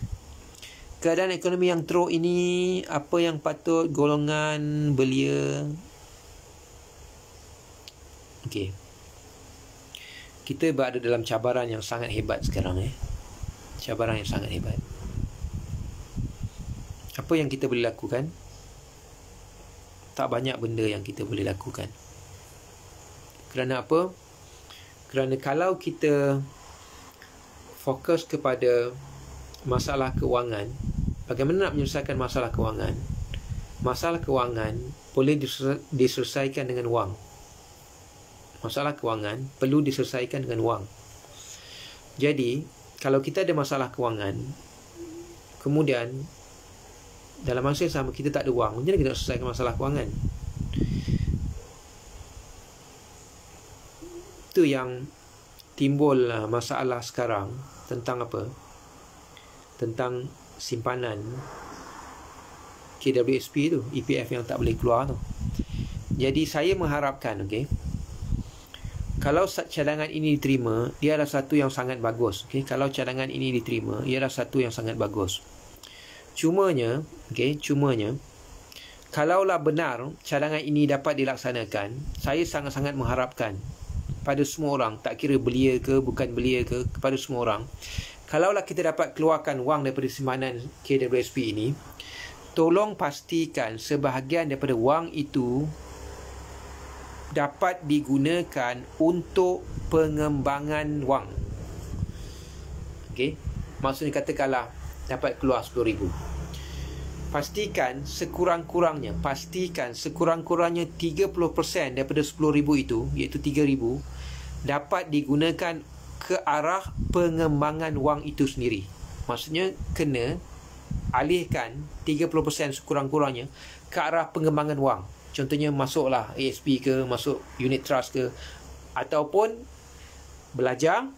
Keadaan ekonomi yang teruk ini, apa yang patut golongan belia? Okey. Kita berada dalam cabaran yang sangat hebat sekarang Cabaran yang sangat hebat. Apa yang kita boleh lakukan? Tak banyak benda yang kita boleh lakukan. Kerana apa? Kerana kalau kita fokus kepada masalah kewangan, bagaimana nak menyelesaikan masalah kewangan? Masalah kewangan boleh diselesaikan dengan wang. Masalah kewangan perlu diselesaikan dengan wang. Jadi, kalau kita ada masalah kewangan, kemudian dalam masa yang sama kita tak ada wang, macam mana kita nak selesaikan masalah kewangan? Itu yang timbul masalah sekarang tentang apa? Tentang simpanan KWSP tu, EPF yang tak boleh keluar tu. Jadi saya mengharapkan, okey, kalau cadangan ini diterima, dia adalah satu yang sangat bagus. Okey, kalau cadangan ini diterima, ia adalah satu yang sangat bagus. Cumanya, kalaulah benar cadangan ini dapat dilaksanakan, saya sangat-sangat mengharapkan pada semua orang, tak kira belia ke bukan belia ke, kepada semua orang, kalaulah kita dapat keluarkan wang daripada simpanan KWSP ini, tolong pastikan sebahagian daripada wang itu dapat digunakan untuk pengembangan wang. Okey, maksudnya katakanlah dapat keluar 10,000. Pastikan sekurang-kurangnya 30% daripada 10,000 itu, iaitu 3,000, dapat digunakan ke arah pengembangan wang itu sendiri. Maksudnya kena alihkan 30% sekurang-kurangnya ke arah pengembangan wang. Contohnya masuklah ASP ke, masuk unit trust ke, ataupun belajar,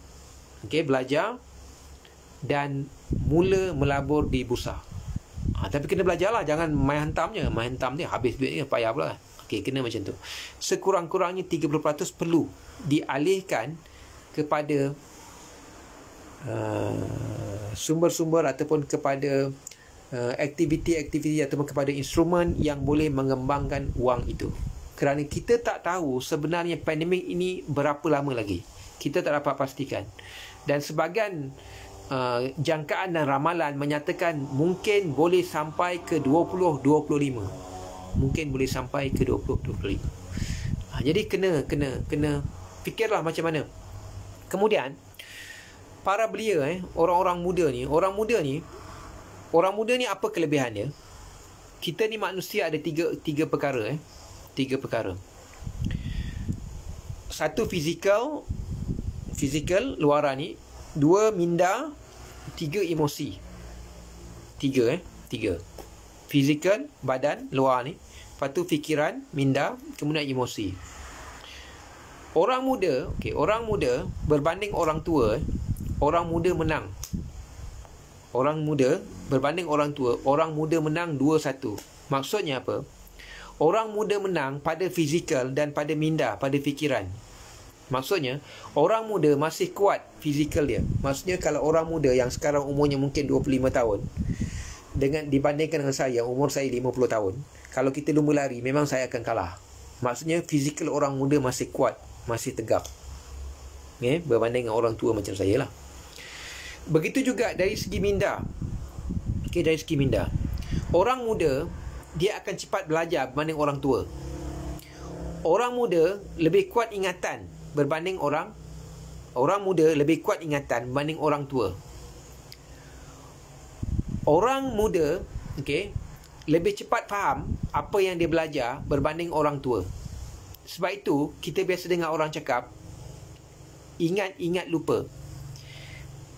belajar dan mula melabur di bursa. Tapi kena belajarlah, jangan main hantam je. Main hantam dia habis duit ni payah pula. Kena macam tu. Sekurang-kurangnya 30% perlu dialihkan kepada sumber-sumber ataupun kepada aktiviti-aktiviti ataupun kepada instrumen yang boleh mengembangkan wang itu. Kerana kita tak tahu sebenarnya pandemik ini berapa lama lagi. Kita tak dapat pastikan. Dan sebahagian jangkaan dan ramalan menyatakan mungkin boleh sampai ke 2025. Mungkin boleh sampai ke 2025. Jadi kena fikirlah macam mana. Kemudian para belia, orang muda ni apa kelebihan dia? Kita ni manusia ada tiga perkara. Tiga perkara. Satu fizikal luaran ni. Dua minda. Tiga emosi. Tiga. Fizikal, badan, luar ni. Lepas tu fikiran, minda, kemudian emosi. Orang muda berbanding orang tua, orang muda menang. Orang muda berbanding orang tua, orang muda menang 2-1. Maksudnya apa? Orang muda menang pada fizikal dan pada minda, pada fikiran. Maksudnya, orang muda masih kuat fizikal dia. Maksudnya, kalau orang muda yang sekarang umurnya mungkin 25 tahun, dibandingkan dengan saya, umur saya 50 tahun, kalau kita lumba lari, memang saya akan kalah. Maksudnya, fizikal orang muda masih kuat, masih tegap. Berbanding dengan orang tua macam saya lah. Begitu juga dari segi minda. Dari segi minda. Orang muda, dia akan cepat belajar berbanding orang tua. Orang muda lebih kuat ingatan berbanding orang muda lebih kuat ingatan berbanding orang tua. Orang muda lebih cepat faham apa yang dia belajar berbanding orang tua. Sebab itu kita biasa dengar orang cakap ingat lupa.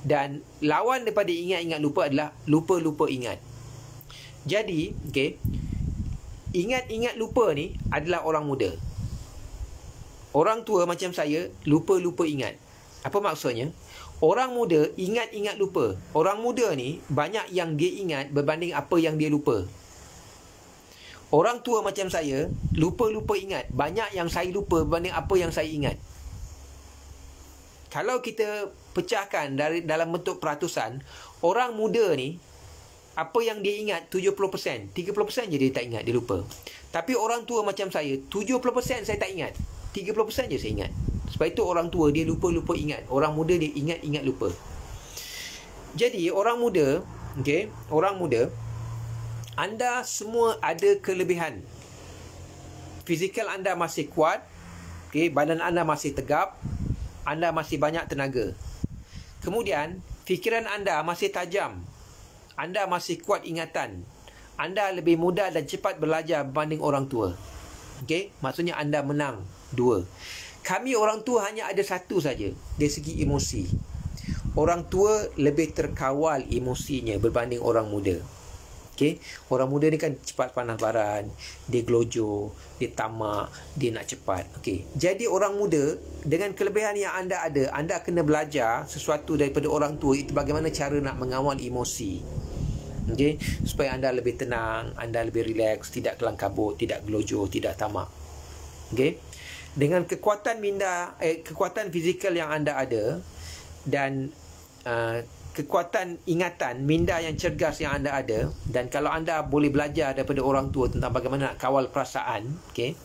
Dan lawan daripada ingat lupa adalah lupa ingat. Jadi ingat lupa ni adalah orang muda. Orang tua macam saya lupa ingat. Apa maksudnya? Orang muda ingat lupa. Orang muda ni banyak yang dia ingat berbanding apa yang dia lupa. Orang tua macam saya lupa ingat. Banyak yang saya lupa berbanding apa yang saya ingat. Kalau kita pecahkan dalam bentuk peratusan, orang muda ni apa yang dia ingat 70%, 30% je dia tak ingat, dia lupa. Tapi orang tua macam saya 70% saya tak ingat, 30% je saya ingat. Sebab itu orang tua dia lupa ingat. Orang muda dia ingat lupa. Jadi orang muda, anda semua ada kelebihan. Fizikal anda masih kuat, badan anda masih tegap, anda masih banyak tenaga. Kemudian fikiran anda masih tajam, anda masih kuat ingatan, anda lebih mudah dan cepat belajar berbanding orang tua. Maksudnya anda menang 2. Kami orang tua hanya ada 1 saja dari segi emosi. orang tua lebih terkawal emosinya berbanding orang muda. Okay? Orang muda ni kan cepat panas baran, dia gelojoh, dia tamak, dia nak cepat. Okay. Jadi orang muda dengan kelebihan yang anda ada, anda kena belajar sesuatu daripada orang tua, itu bagaimana cara nak mengawal emosi. Okay? Supaya anda lebih tenang, anda lebih rileks, tidak kelang kabut, tidak gelojoh, tidak tamak. Okay? Dengan kekuatan kekuatan fizikal yang anda ada dan kekuatan ingatan, minda yang cergas yang anda ada, dan kalau anda boleh belajar daripada orang tua tentang bagaimana nak kawal perasaan, okay,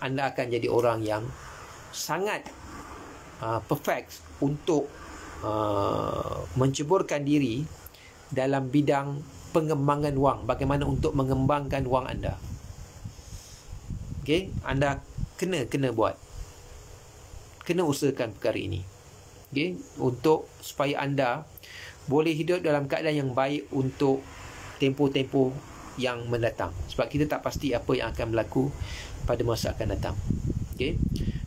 anda akan jadi orang yang sangat perfect untuk menceburkan diri dalam bidang pengembangan wang, bagaimana untuk mengembangkan wang anda. Okay, anda kena buat, kena usahakan perkara ini, okay, untuk supaya anda boleh hidup dalam keadaan yang baik untuk tempoh-tempoh yang mendatang. Sebab kita tak pasti apa yang akan berlaku pada masa akan datang. Okay?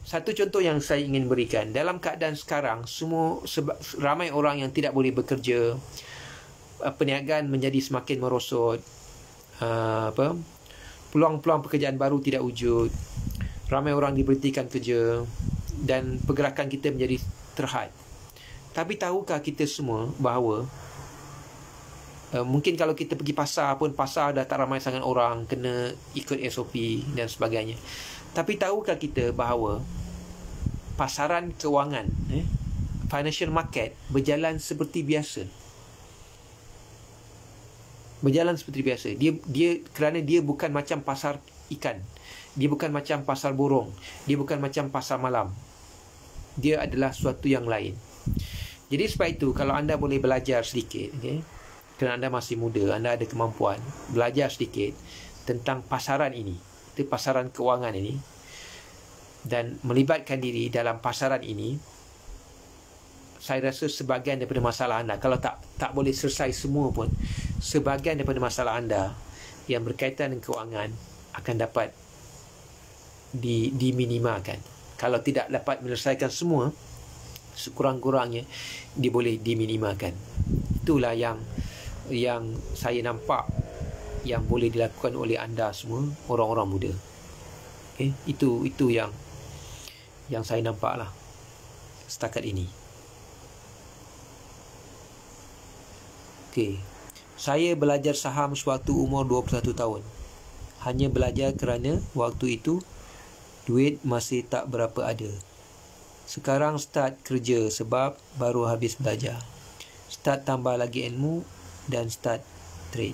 Satu contoh yang saya ingin berikan, dalam keadaan sekarang, ramai orang yang tidak boleh bekerja, perniagaan menjadi semakin merosot, peluang-peluang pekerjaan baru tidak wujud, ramai orang diberhentikan kerja, dan pergerakan kita menjadi terhad. Tapi tahukah kita semua bahawa mungkin kalau kita pergi pasar pun, pasar dah tak ramai sangat orang, kena ikut SOP dan sebagainya. Tapi tahukah kita bahawa pasaran kewangan, financial market berjalan seperti biasa. Berjalan seperti biasa. Dia kerana dia bukan macam pasar ikan. Dia bukan macam pasar burung. Dia bukan macam pasar malam. Dia adalah suatu yang lain. Jadi sebab itu, kalau anda boleh belajar sedikit, okay, kerana anda masih muda, anda ada kemampuan, belajar sedikit tentang pasaran ini, itu pasaran kewangan ini, dan melibatkan diri dalam pasaran ini, saya rasa sebahagian daripada masalah anda, kalau tak boleh selesai semua pun, sebahagian daripada masalah anda yang berkaitan dengan kewangan akan dapat diminimalkan. Kalau tidak dapat menyelesaikan semua, sekurang-kurangnya dia boleh diminimalkan. Itulah yang saya nampak yang boleh dilakukan oleh anda semua, orang-orang muda. Okay? Itu yang saya nampak lah setakat ini. Okay. Saya belajar saham sewaktu umur 21 tahun. Hanya belajar kerana waktu itu duit masih tak berapa ada. Sekarang start kerja sebab baru habis belajar. Start tambah lagi ilmu dan start trade.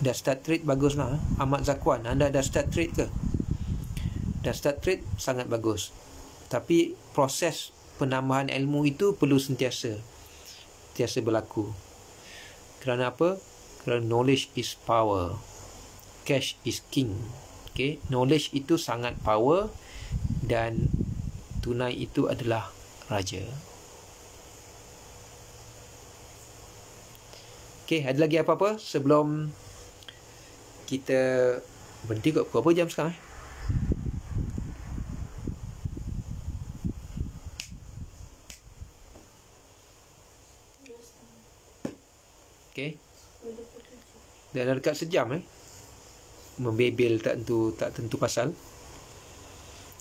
Dah start trade, baguslah. Ahmad Zakwan, anda dah start trade ke? Dah start trade, sangat bagus. Tapi proses penambahan ilmu itu perlu sentiasa berlaku. Kerana apa? Kerana knowledge is power. Cash is king. Okay? Knowledge itu sangat power dan tunai itu adalah raja. Okey, ada lagi apa-apa sebelum kita berhenti? Kot berapa jam sekarang? Okey. Dah dekat sejam membebel tak tentu pasal.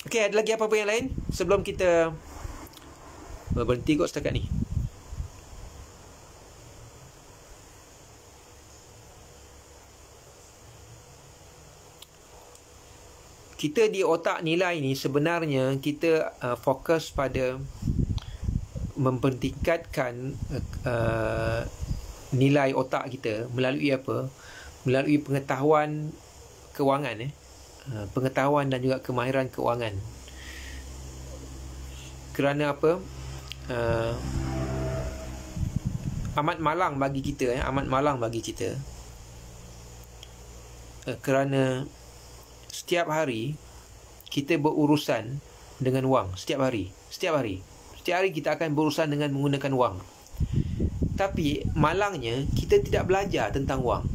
Okey, ada lagi apa-apa yang lain sebelum kita berhenti kot setakat ni? Kita di otak nilai ni sebenarnya kita fokus pada mempertingkatkan nilai otak kita melalui apa? Melalui pengetahuan kewangan, pengetahuan dan juga kemahiran kewangan. Kerana apa? Amat malang bagi kita, kerana setiap hari kita berurusan dengan wang. Setiap hari kita akan berurusan dengan menggunakan wang. Tapi malangnya kita tidak belajar tentang wang.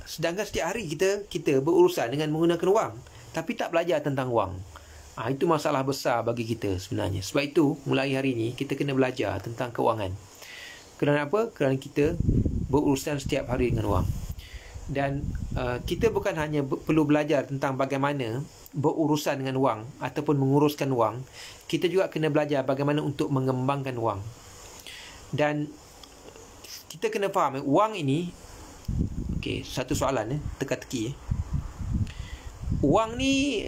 Sedangkan setiap hari kita berurusan dengan menggunakan wang, tapi tak belajar tentang wang. Itu masalah besar bagi kita sebenarnya. Sebab itu mulai hari ini kita kena belajar tentang kewangan. Kerana apa? Kerana kita berurusan setiap hari dengan wang. Dan kita bukan hanya perlu belajar tentang bagaimana berurusan dengan wang ataupun menguruskan wang, kita juga kena belajar bagaimana untuk mengembangkan wang. Dan kita kena faham wang ini, okey, satu soalan teka-teki. Wang ni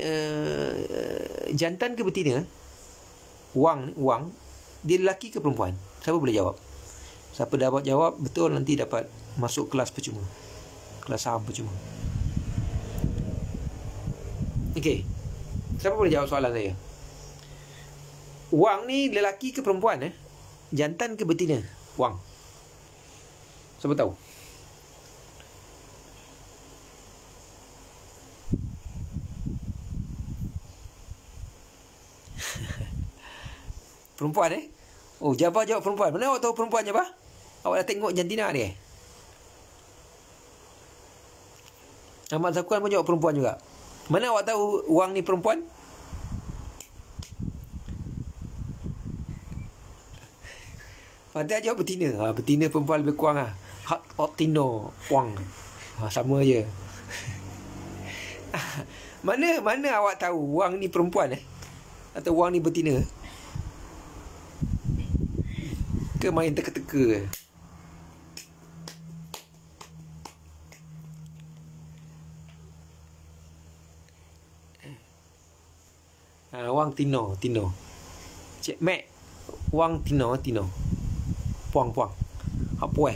jantan ke betina? Wang dia lelaki ke perempuan? Siapa boleh jawab? Siapa dapat jawab betul nanti dapat masuk kelas percuma. Kelas saham percuma. Okey. Siapa boleh jawab soalan saya? Wang ni lelaki ke perempuan? Jantan ke betina? Wang. Siapa tahu? Perempuan Oh, Jabah jawab perempuan. Mana awak tahu perempuan, Jabah? Awak dah tengok jantina dia? Ahmad Zakuan pun jawab perempuan juga. Mana awak tahu wang ni perempuan? Fatih jawab betina. Betina perempuan lebih kurang lah. Tino wang. Sama je. Mana awak tahu wang ni perempuan atau wang ni betina? Ke main teka-teka? Wang Tino. Cik Mac. Wang Tino. Puang. Apa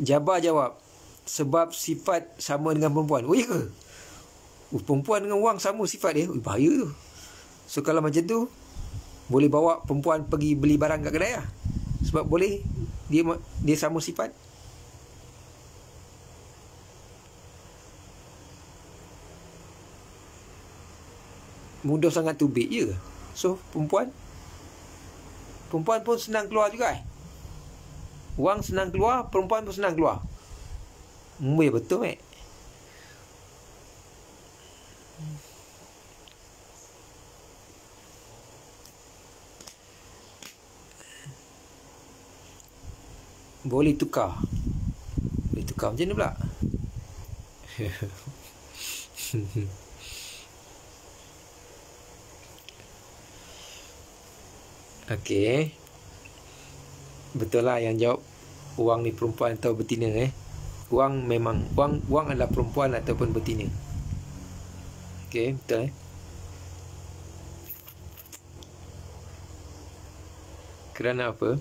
Jabah jawab sebab sifat sama dengan perempuan. Oh, iya ke? Perempuan dengan wang sama sifat dia. Bahaya tu. So kalau macam tu, boleh bawa perempuan pergi beli barang kat kedai lah. Sebab boleh dia sama sifat. Mudah sangat tubik je. So perempuan pun senang keluar juga Wang senang keluar, perempuan pun senang keluar. Ya betul Boleh tukar macam mana pula? Okey. Betul lah yang jawab wang ni perempuan atau betina Wang memang wang adalah perempuan ataupun betina. Okey, betul Kerana apa?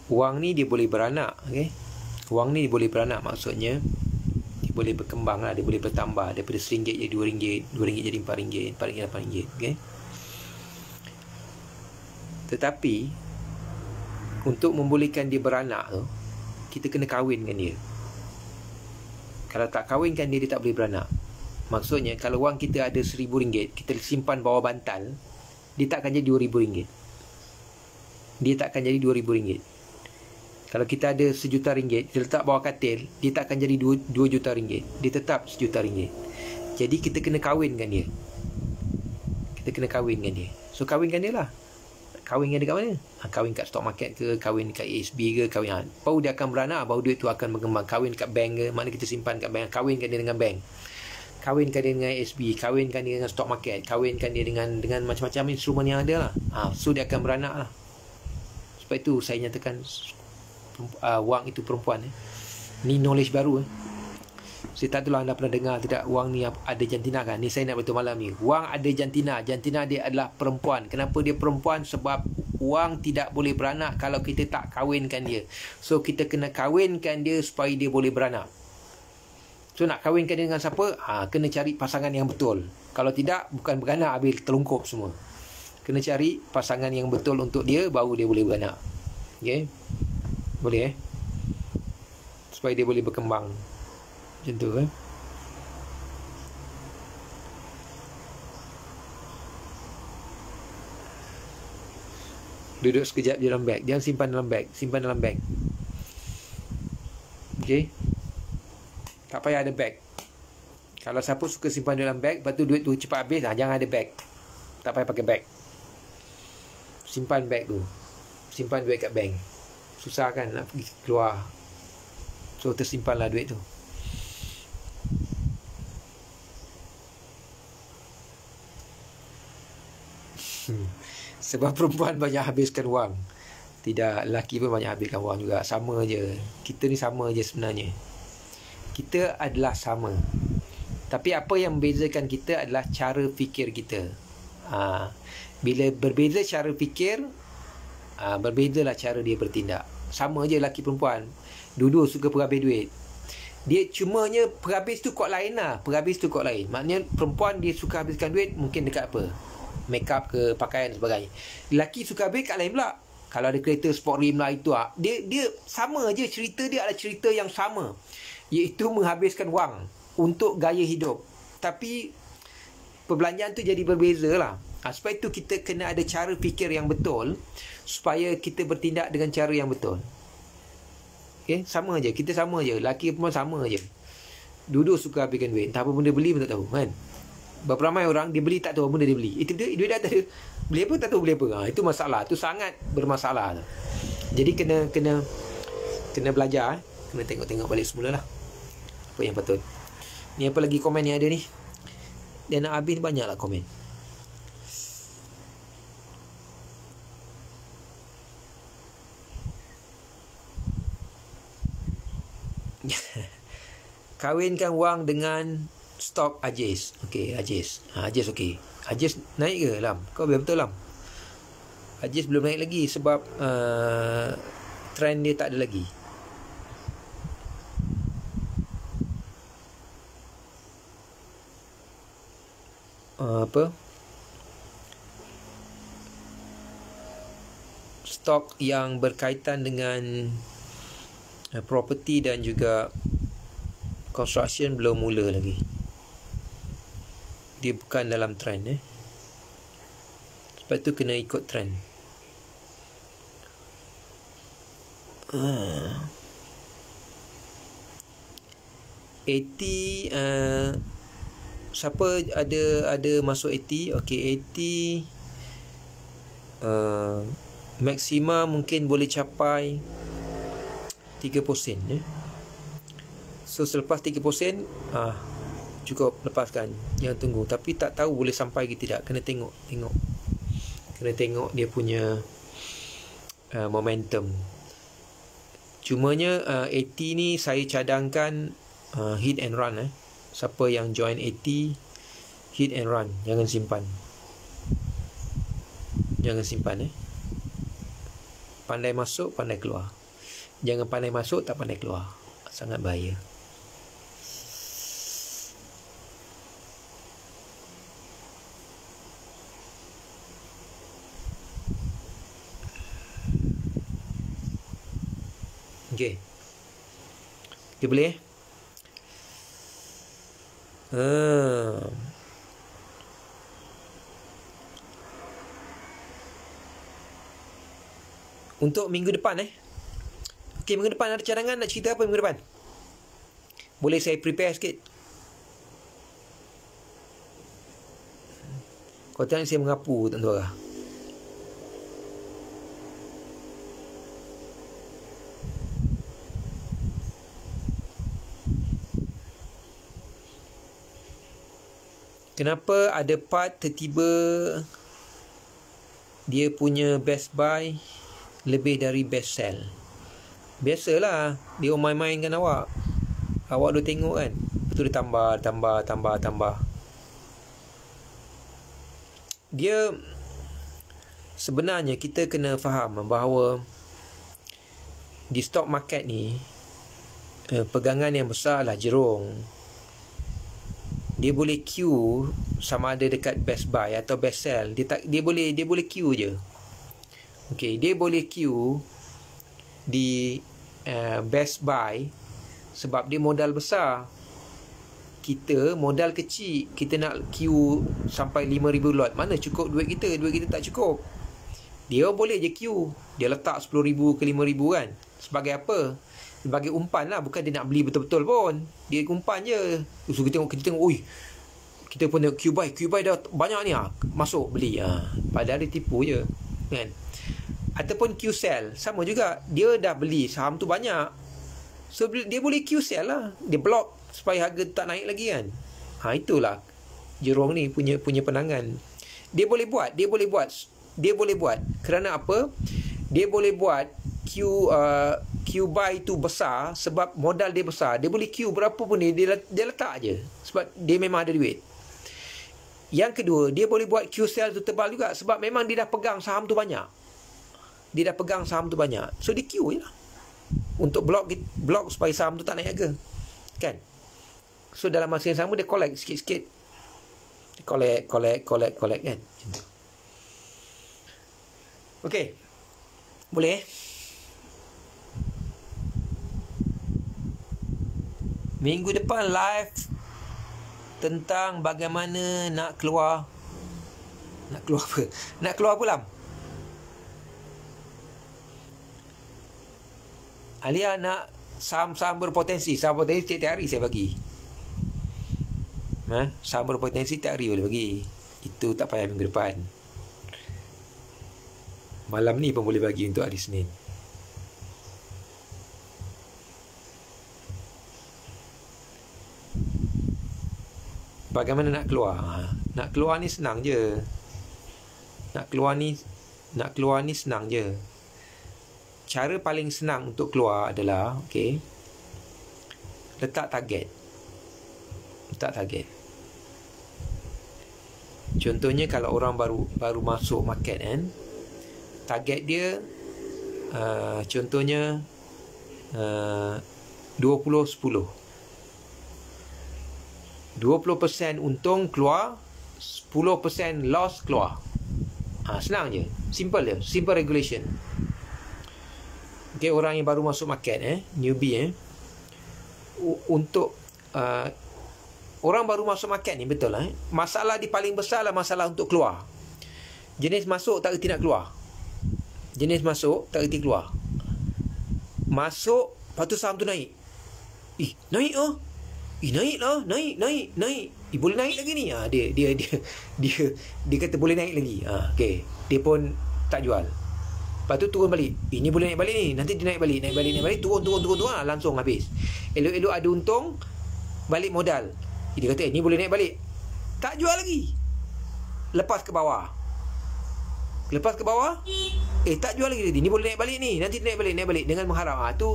Wang ni dia boleh beranak, Wang ni dia boleh beranak, maksudnya dia boleh berkembang lah, dia boleh bertambah daripada RM1 jadi RM2, RM2 jadi RM4, RM4 jadi RM8, Tetapi untuk membolehkan dia beranak tu, kita kena kahwinkan dia. Kalau tak kahwinkan dia, dia tak boleh beranak. Maksudnya kalau wang kita ada RM1,000, kita simpan bawah bantal, dia tak akan jadi RM2,000. Dia tak akan jadi RM2,000. Kalau kita ada RM1,000,000, kita letak bawah katil, dia tak akan jadi RM2 juta. Dia tetap RM1,000,000. Jadi kita kena kahwinkan dia. So kahwinkan dia lah. Kahwin dia kat mana? Kahwin kat stock market ke, kahwin kat ASB ke, kahwin. Baru dia akan beranak, baru duit tu akan berkembang. Kahwin kat bank ke, mana kita simpan kat bank. Kahwinkan dia dengan bank. Kahwinkan dia dengan ASB, kahwinkan dia dengan stock market, kahwinkan dia dengan macam-macam instrumen yang ada lah. So dia akan beranak lah. Sebab itu saya nyatakan wang itu perempuan. Ni knowledge baru. Saya tak tahu anda pernah dengar tidak, wang ni ada jantina kan? Ni saya nak beritahu malam ni. Wang ada jantina. Jantina dia adalah perempuan. Kenapa dia perempuan? Sebab wang tidak boleh beranak kalau kita tak kahwinkan dia. So kita kena kahwinkan dia supaya dia boleh beranak. So nak kahwinkan dia dengan siapa? Kena cari pasangan yang betul. Kalau tidak, bukan beranak, habis terlungkup semua. Kena cari pasangan yang betul untuk dia, baru dia boleh beranak. Okay? Boleh supaya dia boleh berkembang. Macam tu Duduk sekejap di dalam beg. Jangan simpan dalam beg. Simpan dalam beg. Okey. Tak payah ada beg. Kalau siapa suka simpan dalam beg, lepas tu duit tu cepat habis, jangan ada beg. Tak payah pakai beg. simpan beg tu. Simpan duit kat bank. Susah kan nak pergi keluar. So tersimpanlah duit tu. Sebab perempuan banyak habiskan wang. Tidak, lelaki pun banyak habiskan wang juga. Sama je. Kita ni sama je sebenarnya. Kita adalah sama. Tapi apa yang membezakan kita adalah cara fikir kita. Bila berbeza cara fikir, berbezalah cara dia bertindak. Sama je lelaki perempuan. Dua-dua suka perhabis duit. Dia cumanya perhabis tu kod lain lah. Perhabis tu kod lain. Maknanya perempuan dia suka habiskan duit mungkin dekat apa? Make up ke, pakaian dan sebagainya. Lelaki suka habis kat lain pula. Kalau ada kereta sport rim lah itu lah. Dia sama je. Cerita dia adalah cerita yang sama. Iaitu menghabiskan wang untuk gaya hidup. Tapi perbelanjaan tu jadi berbeza lah. Sebab itu kita kena ada cara fikir yang betul supaya kita bertindak dengan cara yang betul. Okay? Sama je. Kita sama je. Lelaki pun sama je. Duduk suka habiskan duit. Entah apa benda beli pun tak tahu kan. Berapa ramai orang dia beli tak tahu apa benda dia beli. Itu duit dah tak ada. Beli apa tak tahu beli apa. Itu masalah. Itu sangat bermasalah. Jadi kena belajar. Kena tengok-tengok balik semula lah. Apa yang patut. Ni apa lagi komen yang ada ni. Dan nak habis banyak lah komen. Kawinkan wang dengan stok Ajis. Okey, Ajis. Ajis okey. Ajis naik ke Lam? Kau betul Lam? Ajis belum naik lagi sebab trend dia tak ada lagi. Apa? Stok yang berkaitan dengan property dan juga construction belum mula lagi. Dia bukan dalam trend Sebab tu kena ikut trend. AT siapa ada masuk AT? Okey, AT maksima mungkin boleh capai 3%. So selepas 3%, cukup lepaskan. Jangan tunggu. Tapi tak tahu boleh sampai ke tidak. Kena tengok. Kena tengok dia punya momentum. Cumanya AT ni saya cadangkan hit and run. Siapa yang join AT, hit and run. Jangan simpan. Pandai masuk, pandai keluar. Jangan pandai masuk, tak pandai keluar. Sangat bahaya. Okey. Kita boleh untuk minggu depan Okey, minggu depan ada cadangan nak cerita apa minggu depan? Boleh saya prepare sikit? Kau tanya saya mengapu Tuan Tuara. Kenapa ada part tiba-tiba dia punya best buy lebih dari best sell? Biasalah, dia main-mainkan awak. Awak dah tengok kan. Betul dia tambah. Dia sebenarnya kita kena faham bahawa di stock market ni pegangan yang besar lah Jerung. Dia boleh queue sama ada dekat best buy atau best sell. Dia boleh queue je. Okey, dia boleh queue di best buy sebab dia modal besar. Kita modal kecil, kita nak queue sampai 5,000 lot. Mana cukup duit kita? Duit kita tak cukup. Dia boleh je queue. Dia letak 10,000 ke 5,000 kan. Sebagai apa? Sebagai umpan lah. Bukan dia nak beli betul-betul pun. Dia umpan je. So kita tengok, oi, kita pun tengok queue buy dah banyak ni Masuk beli Padahal dia tipu je. kan. Ataupun Q-sell, sama juga, dia dah beli saham tu banyak, so dia boleh Q-sell lah, dia block supaya harga tu tak naik lagi kan. Itulah Jerome ni punya penangan. Dia boleh buat. Kerana apa? Dia boleh buat Q buy tu besar sebab modal dia besar. Dia boleh Q berapa pun dia letak je sebab dia memang ada duit. Yang kedua, dia boleh buat Q sell tu tebal juga sebab memang dia dah pegang saham tu banyak. So dia Q je lah untuk block supaya saham tu tak naik harga, kan. So dalam masa yang sama dia collect sikit-sikit. Collect kan. Okey. Boleh? Minggu depan live tentang bagaimana nak keluar apa? Nak keluar apa, Lam? Alia nak saham berpotensi. Saham berpotensi tiap hari saya bagi. Saham berpotensi tiap hari boleh bagi. Itu tak payah minggu depan. Malam ni pun boleh bagi untuk hari Senin. Bagaimana nak keluar? Nak keluar ni senang je. Nak keluar ni senang je. Cara paling senang untuk keluar adalah, okey, letak target. Contohnya kalau orang baru masuk market kan, target dia contohnya 20-10. 20% untung keluar, 10% loss keluar. Senang je, simple regulation. Okay, orang yang baru masuk market, newbie, untuk orang baru masuk market ni, betul lah, masalah dia paling besar lah masalah untuk keluar. Jenis masuk tak reti nak keluar. Masuk, lepas tu saham tu naik. Naik lah. Naik. Boleh naik lagi ni. Dia kata boleh naik lagi. Okay. Dia pun tak jual. Lepas tu turun balik. Ini boleh naik balik ni. Nanti dia naik balik. Turun. Langsung habis. Elok-elok ada untung, balik modal. Dia kata, ni boleh naik balik. Tak jual lagi. Lepas ke bawah. Tak jual lagi. Ni boleh naik balik ni. Nanti naik balik. Dengan mengharap. Tu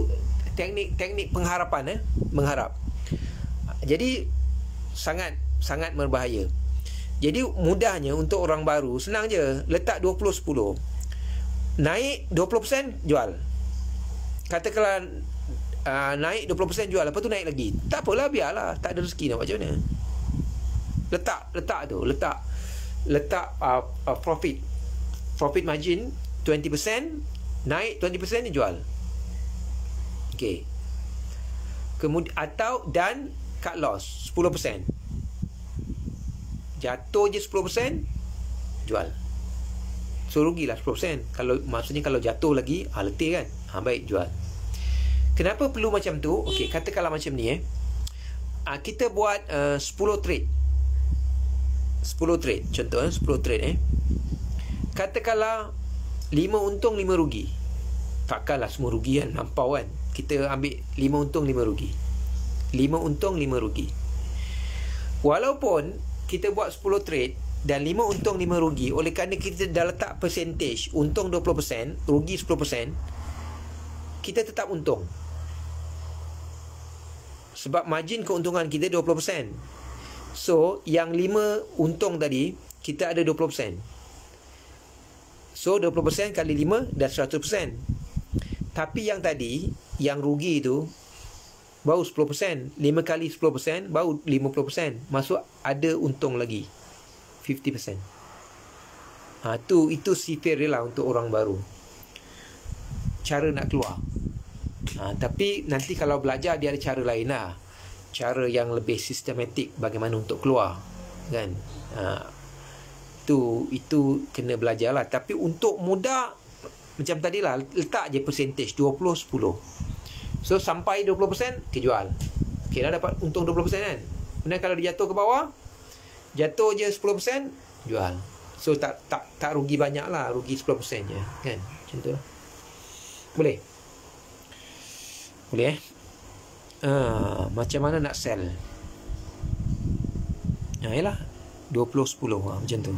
teknik pengharapan. Mengharap. Jadi sangat berbahaya. Jadi mudahnya untuk orang baru, senang je, letak 20-10. Naik 20% jual. Katakanlah naik 20% jual, lepas tu naik lagi. Tak apalah, biarlah, tak ada rezeki nak buat macam mana. Letak profit margin 20%, naik 20% ni jual. Okey. Kemudian dan cut loss 10%. Jatuh je 10%, jual. So rugilah 10%. Maksudnya kalau jatuh lagi, letih kan. Baik, jual. Kenapa perlu macam tu? Okey, katakanlah macam ni kita buat 10 trade. 10 trade. Contoh 10 trade Katakanlah 5 untung 5 rugi. Takkanlah semua rugi kan, lampau kan. Kita ambil 5 untung 5 rugi. 5 untung 5 rugi. Walaupun kita buat 10 trade dan 5 untung 5 rugi, oleh kerana kita dah letak percentage untung 20%, rugi 10%, kita tetap untung. Sebab margin keuntungan kita 20%. So yang 5 untung tadi, kita ada 20%. So 20% kali 5 dah 100%. Tapi yang tadi, yang rugi tu baru 10%. 5 kali 10% baru 50%. Masuk ada untung lagi 50%. Itu sifir dia lah untuk orang baru, cara nak keluar. Tapi nanti kalau belajar, dia ada cara lain lah. Cara yang lebih sistematik bagaimana untuk keluar, kan. Itu kena belajar lah. Tapi untuk mudah, macam tadi lah, letak je percentage 20-10. So sampai 20%, kejual. Okay, dah dapat untung 20% kan. Kemudian kalau dia jatuh ke bawah, jatuh je 10%, jual. So tak rugi banyak lah, rugi 10% je kan, macam tu lah. Boleh macam mana nak sell? Yalah 20-10 macam tu.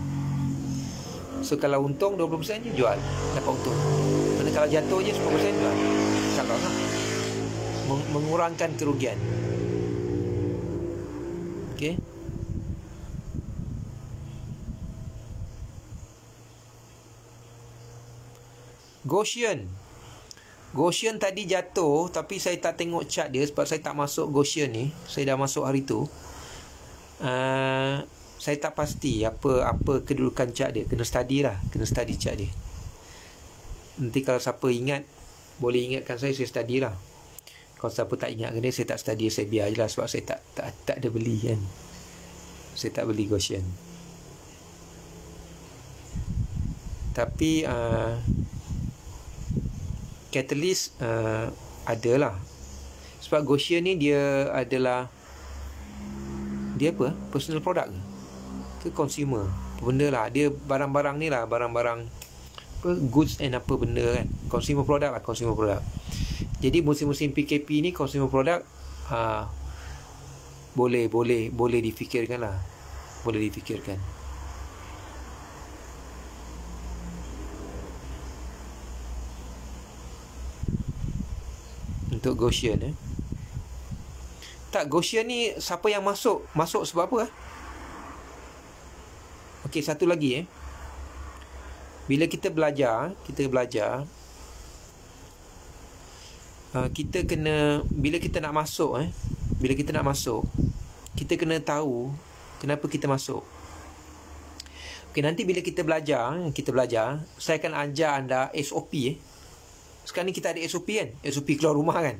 So kalau untung 20% je jual, dapat untung. Mana kalau jatuh je 10% jual, insyaAllah lah, mengurangkan kerugian. Okay. Goshen tadi jatuh, tapi saya tak tengok chart dia sebab saya tak masuk Goshen ni. Saya dah masuk hari tu. Saya tak pasti apa kedudukan chart dia. Kena study chart dia. Nanti kalau siapa ingat, boleh ingatkan saya study lah. Kalau siapa tak ingat dia, saya tak study, saya biar je lah, sebab saya tak ada beli kan. Saya tak beli Goshen. Tapi Catalyst adalah, sebab Goshen ni dia adalah, dia apa? Personal product ke consumer? Apa benda lah. Dia barang-barang ni lah, barang-barang apa, goods and apa benda kan. Consumer product lah, consumer product. Jadi musim-musim PKP ni consumer product boleh difikirkan lah. Boleh difikirkan. Untuk Goshen tak, Goshen ni siapa yang masuk sebab apa Okey, satu lagi bila kita belajar kita kena, bila kita nak masuk kita kena tahu kenapa kita masuk. Okey, nanti bila kita belajar, saya akan ajar anda SOP Sekarang ni kita ada SOP kan, SOP keluar rumah kan,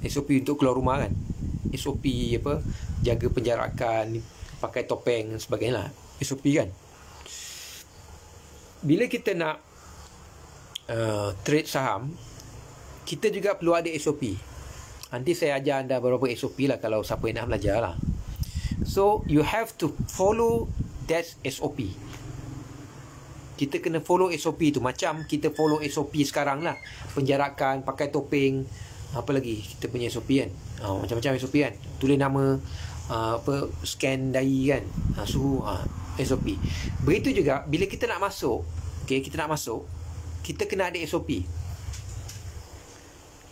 SOP untuk keluar rumah kan, SOP apa, jaga penjarakan, pakai topeng dan sebagainya lah, SOP kan. Bila kita nak trade saham, kita juga perlu ada SOP. Nanti saya ajar anda beberapa SOP lah kalau siapa yang nak belajar lah. So you have to follow that SOP. Kita kena follow SOP tu. Macam kita follow SOP sekarang lah, penjarakan, pakai topeng, apa lagi kita punya SOP kan, macam-macam SOP kan, tulis nama, scan dahi kan, suhu, SOP. Begitu juga bila kita nak masuk, kita kena ada SOP.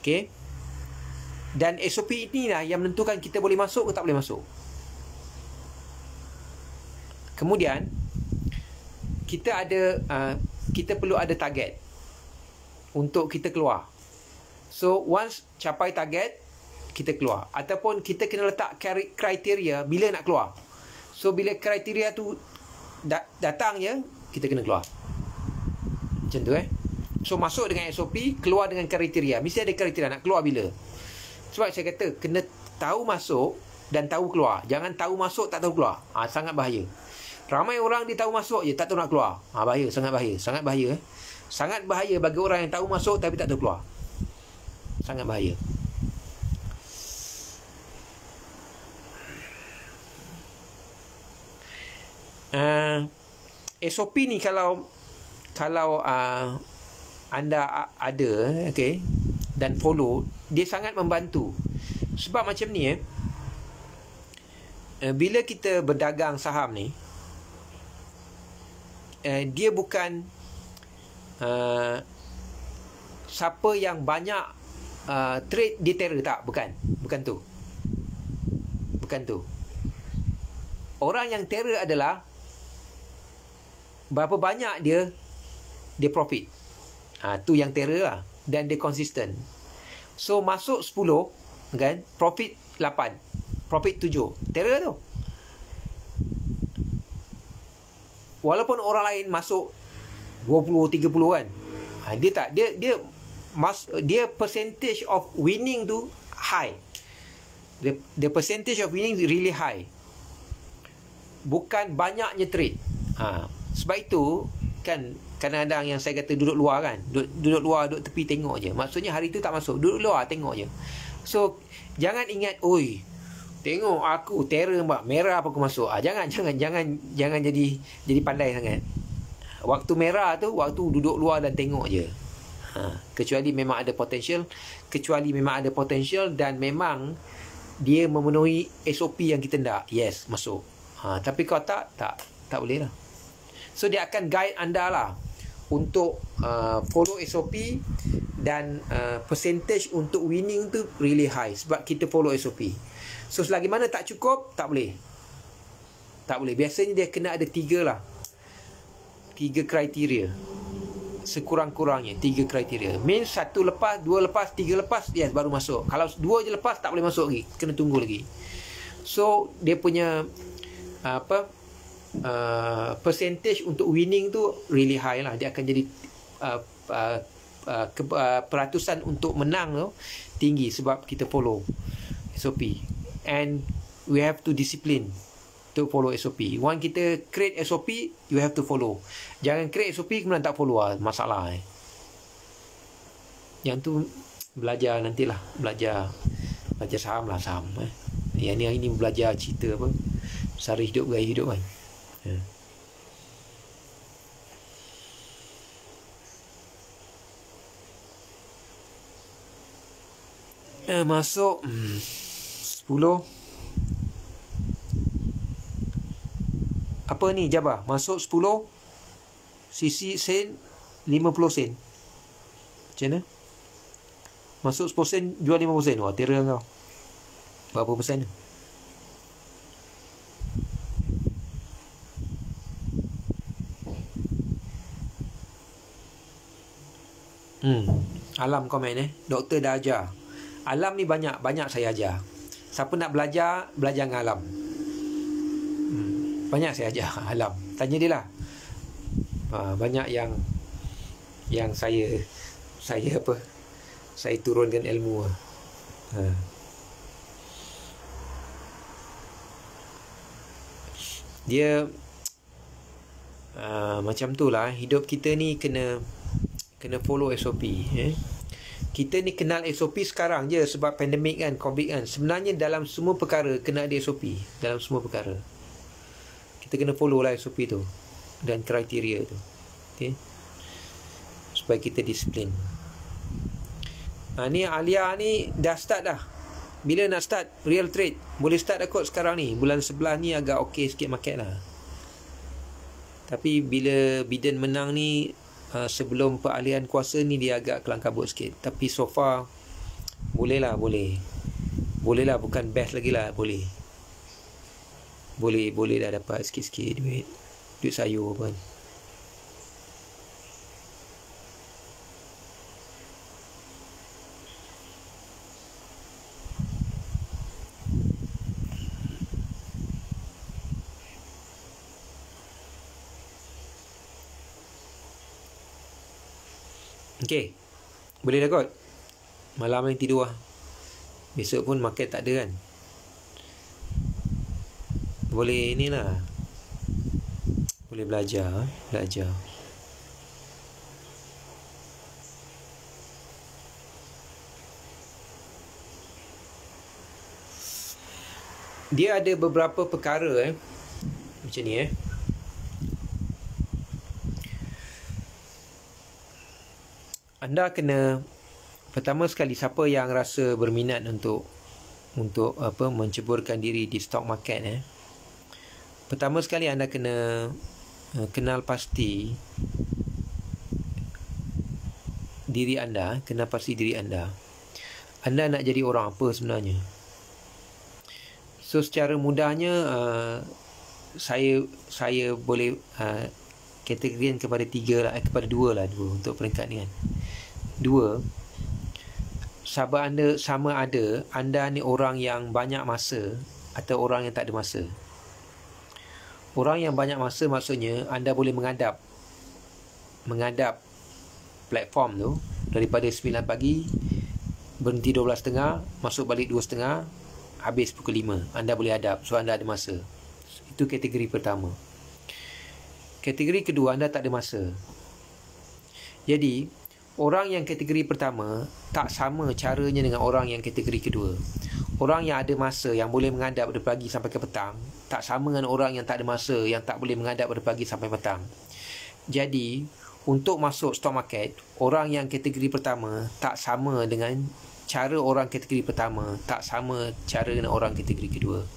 Okay. Dan SOP inilah yang menentukan kita boleh masuk ke tak boleh masuk. Kemudian kita perlu ada target untuk kita keluar. So once capai target, kita keluar. Ataupun kita kena letak kriteria bila nak keluar. So bila kriteria tu datang je, kita kena keluar. Macam tu So masuk dengan SOP, keluar dengan kriteria. Mesti ada kriteria nak keluar bila. Sebab saya kata kena tahu masuk dan tahu keluar. Jangan tahu masuk tak tahu keluar. Sangat bahaya. Ramai orang dia tahu masuk je, tak tahu nak keluar. Bahaya, sangat bahaya. Sangat bahaya. Sangat bahaya bagi orang yang tahu masuk tapi tak tahu keluar. Sangat bahaya. SOP ni kalau anda ada dan follow, dia sangat membantu. Sebab macam ni bila kita berdagang saham ni, dia bukan siapa yang banyak trade dia terror, tak, bukan tu. Orang yang terror adalah berapa banyak dia profit. Tu yang terror lah. Dan dia konsisten. So masuk 10 kan, profit 8, profit 7, terror tu. Walaupun orang lain masuk 20, 30 kan, dia tak, dia percentage of winning tu high. The percentage of winning really high. Bukan banyaknya trade. Sebab itu kan kadang-kadang yang saya kata duduk luar kan, duduk luar, duduk tepi tengok je. Maksudnya hari tu tak masuk, duduk luar tengok je. So jangan ingat, Tengok aku terror mbak, merah apa aku masuk. Jangan jadi pandai sangat. Waktu merah tu, waktu duduk luar dan tengok je. Kecuali memang ada potential, dan memang dia memenuhi SOP yang kita nak, yes, masuk. Tapi kalau tak boleh lah. So dia akan guide anda lah untuk follow SOP, dan percentage untuk winning tu really high sebab kita follow SOP. So selagi mana tak cukup, tak boleh. Biasanya dia kena ada 3 kriteria. Sekurang-kurangnya 3 kriteria. Means 1 lepas, 2 lepas, 3 lepas, yes, baru masuk. Kalau 2 je lepas, tak boleh masuk lagi, kena tunggu lagi. So dia punya percentage untuk winning tu really high lah. Dia akan jadi peratusan untuk menang tu tinggi sebab kita follow SOP. And we have to discipline to follow SOP. Once kita create SOP, you have to follow. Jangan create SOP kemudian tak follow, masalah. Yang tu belajar nantilah, belajar saham. Yang ni belajar cerita apa, sara hidup gaya hidup kan. Masuk 10. Apa ni Jabbar? Masuk 10 sisi sen 50 sen. Macam mana? Masuk 10 sen jual 50 sen. Wah, terror kau. Berapa persen tu? Alam komen doktor dah ajar. Alam ni banyak saya ajar. Siapa nak belajar dengan Alam. Banyak saya ajar Alam. Tanya dia lah. Banyak yang saya turunkan ilmu. Dia macam tu lah. Hidup kita ni kena follow SOP. Kita ni kenal SOP sekarang je sebab pandemik kan, COVID kan. Sebenarnya dalam semua perkara kena ada SOP. Dalam semua perkara kita kena follow lah SOP tu dan kriteria tu, okay? Supaya kita disiplin. Ni Alia ni dah start dah. Bila nak start real trade? Boleh start dah kot sekarang ni. Bulan 11 ni agak okey sikit market lah. Tapi bila Biden menang ni, sebelum peralihan kuasa ni dia agak kelang kabut sikit. Tapi so far boleh lah, bukan best lagi lah, boleh dah dapat sikit-sikit duit sayur pun. Okey, boleh dah kot. Malam ni tidur lah. Besok pun market tak ada kan. Boleh inilah, boleh belajar. Dia ada beberapa perkara macam ni anda kena, pertama sekali, siapa yang rasa berminat untuk menceburkan diri di stock market pertama sekali anda kena kenal pasti diri anda. Anda nak jadi orang apa sebenarnya. So secara mudahnya saya boleh kategorikan kepada 3 lah, kepada 2 untuk peringkat ni kan. 2, sama ada anda ni orang yang banyak masa atau orang yang tak ada masa. Orang yang banyak masa maksudnya anda boleh menghadap platform tu daripada 9 pagi berhenti 12.30, masuk balik 2.30, habis pukul 5. Anda boleh hadap, so anda ada masa. Itu kategori pertama. Kategori kedua, anda tak ada masa. Jadi orang yang kategori pertama tak sama caranya dengan orang yang kategori kedua. Orang yang ada masa yang boleh menghadap dari pagi sampai ke petang tak sama dengan orang yang tak ada masa yang tak boleh menghadap dari pagi sampai petang. Jadi, untuk masuk stock market, orang yang kategori pertama tak sama dengan cara orang kategori pertama, tak sama cara dengan orang kategori kedua.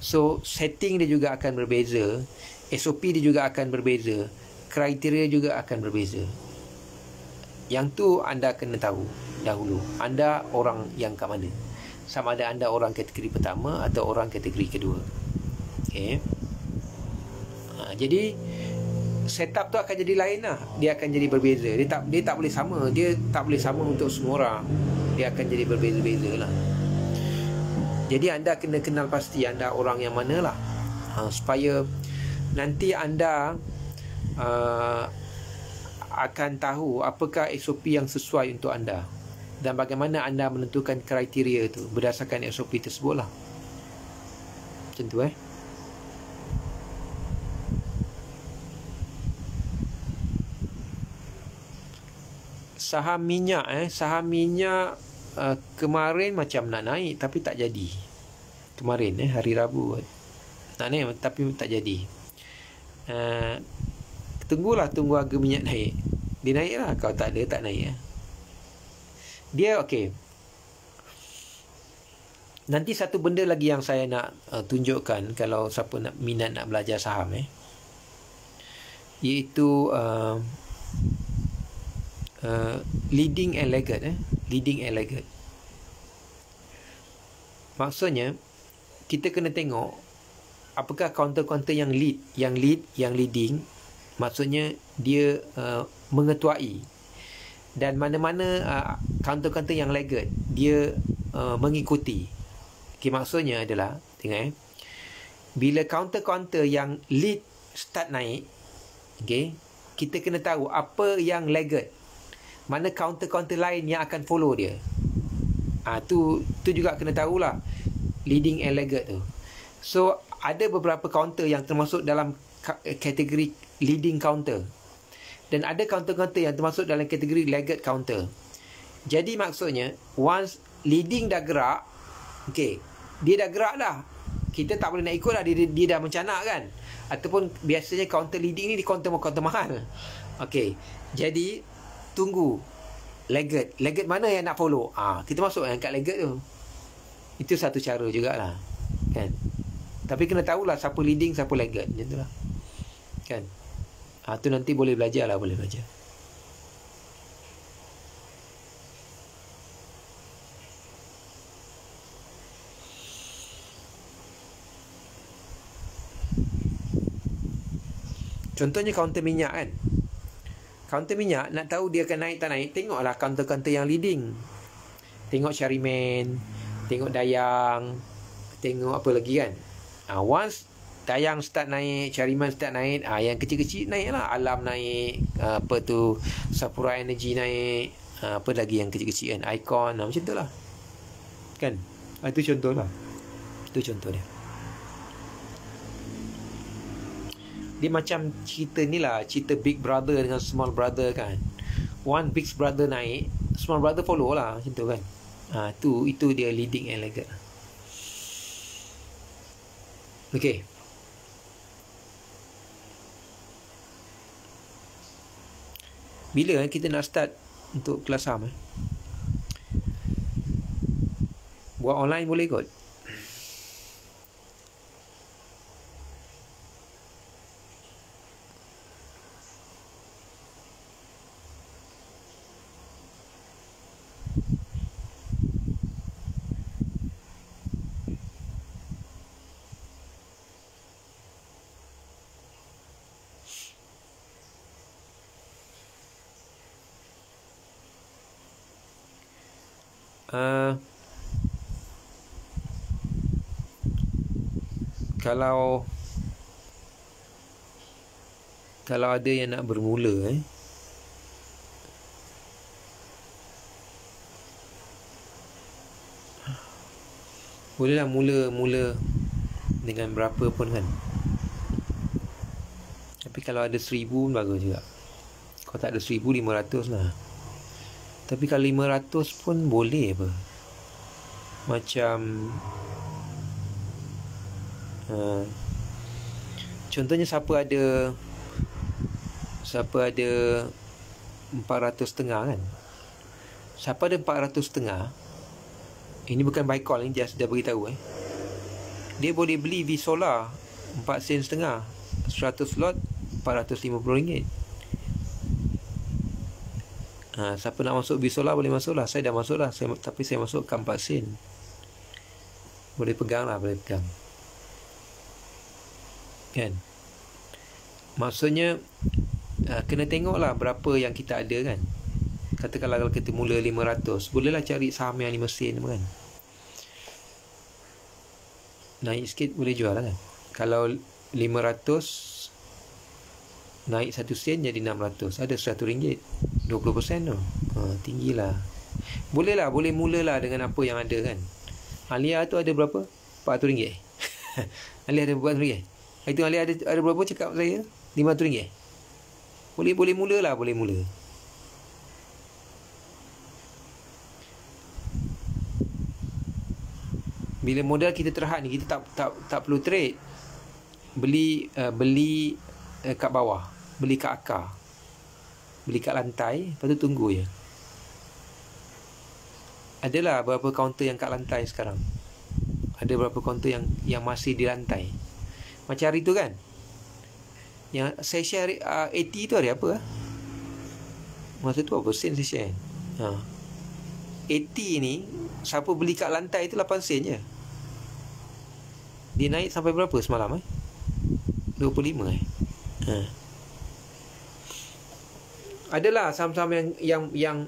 So, setting dia juga akan berbeza, SOP dia juga akan berbeza, kriteria juga akan berbeza. Yang tu anda kena tahu dahulu. Anda orang yang kat mana? Sama ada anda orang kategori pertama atau orang kategori kedua. Okay. Jadi setup tu akan jadi lain lah. Dia akan jadi berbeza. Dia tak boleh sama. Dia tak boleh sama untuk semua orang. Dia akan jadi berbeza-beza lah. Jadi anda kena kenal pasti anda orang yang mana lah. Supaya nanti anda akan tahu apakah SOP yang sesuai untuk anda dan bagaimana anda menentukan kriteria itu berdasarkan SOP tersebut lah. Macam tu Saham minyak kemarin macam nak naik tapi tak jadi. Kemarin hari Rabu nak naik tapi tak jadi. Tunggu harga minyak naik. Dia naik lah. Kalau tak ada, tak naik. Dia okey. Nanti satu benda lagi yang saya nak tunjukkan kalau siapa minat nak belajar saham iaitu leading and laggard. Leading and laggard. Maksudnya kita kena tengok apakah counter-counter yang leading. Maksudnya dia mengetuai. Dan mana-mana counter-counter yang laggard dia mengikuti. Okay, maksudnya adalah tengok bila counter-counter yang lead start naik, okay, kita kena tahu apa yang laggard. Mana counter-counter lain yang akan follow dia. Tu juga kena tahulah leading and laggard tu. So ada beberapa counter yang termasuk dalam kategori leading counter dan ada counter-counter yang termasuk dalam kategori laggard counter. Jadi maksudnya once leading dah gerak, okey, dia dah gerak dah, kita tak boleh nak ikut dah, dia dah mencanak kan. Ataupun biasanya counter leading ni di counter mahal. Okey, jadi tunggu laggard mana yang nak follow. Kita masuk yang kat laggard tu. Itu satu cara jugalah kan. Tapi kena tahulah siapa leading, siapa laggard, macam tu lah kan. Tu nanti boleh belajar. Contohnya counter minyak kan. Counter minyak nak tahu dia akan naik tak naik, tengoklah counter-counter yang leading. Tengok Shariman, tengok Dayang, tengok apa lagi kan. Once Dayang start naik, Shariman start naik, yang kecil-kecil naik lah. Alam naik, Sapura Energy naik, apa lagi yang kecil-kecil kan, Icon, macam tu lah kan. Itu contoh lah. Itu contoh dia. Dia macam cerita ni lah, cerita Big Brother dengan Small Brother kan. One Big Brother naik, Small Brother follow lah, macam tu kan. Itu dia leading and laggard. Okay. Bila kita nak start untuk kelas saham? Buat online boleh kot. Kalau ada yang nak bermula bolehlah mula dengan berapa pun kan. Tapi kalau ada 1,000 bagus juga. Kalau tak ada 1,500 lah. Tapi kalau 500 pun boleh apa. Macam contohnya siapa ada 400 setengah kan. Siapa ada 400 setengah, ini bukan buy call, ini just dah beritahu dia boleh beli V Solar 4 sen setengah, 100 slot RM450. Siapa nak masuk V Solar boleh masuk lah. Saya dah masuk lah, tapi saya masukkan 4 sen. Boleh pegang lah, boleh pegang kan. Maksudnya kena tengok lah berapa yang kita ada kan. Katakanlah kalau kita mula 500, bolehlah cari saham yang 5 sen kan. Naik sikit boleh jual lah kan. Kalau 500 naik 1 sen jadi 600, ada RM100, 20% tu. Tinggilah. Boleh mulalah dengan apa yang ada kan. Alia tu ada berapa? RM400. Alia ada RM400. Itu Alia ada berapa cakap saya? RM500. Boleh mulalah, boleh mula. Bila modal kita terhad ni, kita tak perlu trade. Beli kat bawah, beli kat akar, beli kat lantai, lepas tu tunggu je. Adalah beberapa kaunter yang kat lantai sekarang. Ada beberapa kaunter yang masih di lantai. Macam hari tu kan, yang saya share 80 tu hari apa? Masa tu apa sen saya share? 80 ni, siapa beli kat lantai tu 8 sen je. Dia naik sampai berapa semalam 25 Adalah saham-saham yang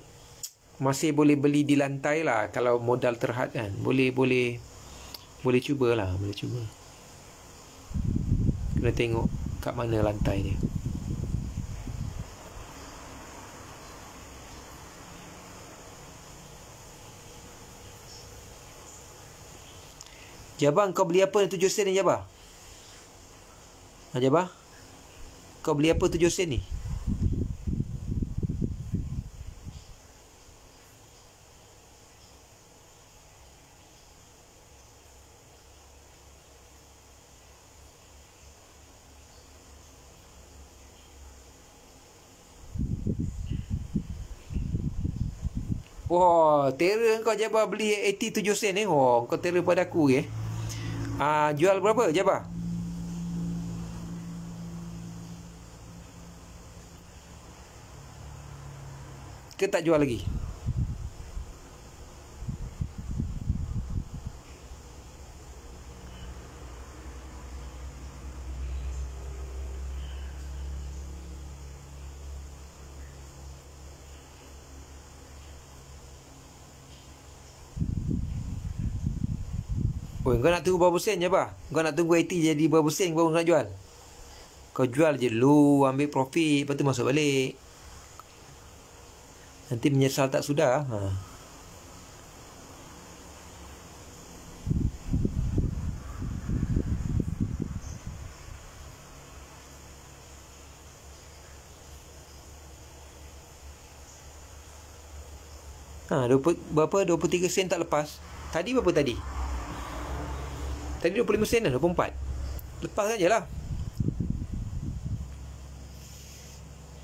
masih boleh beli di lantai lah. Kalau modal terhad kan, boleh cubalah, boleh cuba. Kena tengok kat mana lantai dia. Jabang, kau beli apa 7 sen ni, Jabang? Jabang, kau beli apa 7 sen ni? Wah, terror kau Jabang beli 87 sen ni. Oh, kau terror pada aku jual berapa Jabang? Ke tak jual lagi? Oh, kau nak tunggu berapa sen je bah? Kau nak tunggu 80 jadi berapa sen baru nak jual? Kau jual je dulu, ambil profit, lepas tu masuk balik. Nanti menyesal tak sudah. Berapa? 23 sen tak lepas. Tadi berapa tadi? Tadi 25 sen dah, 24. Lepas sajalah.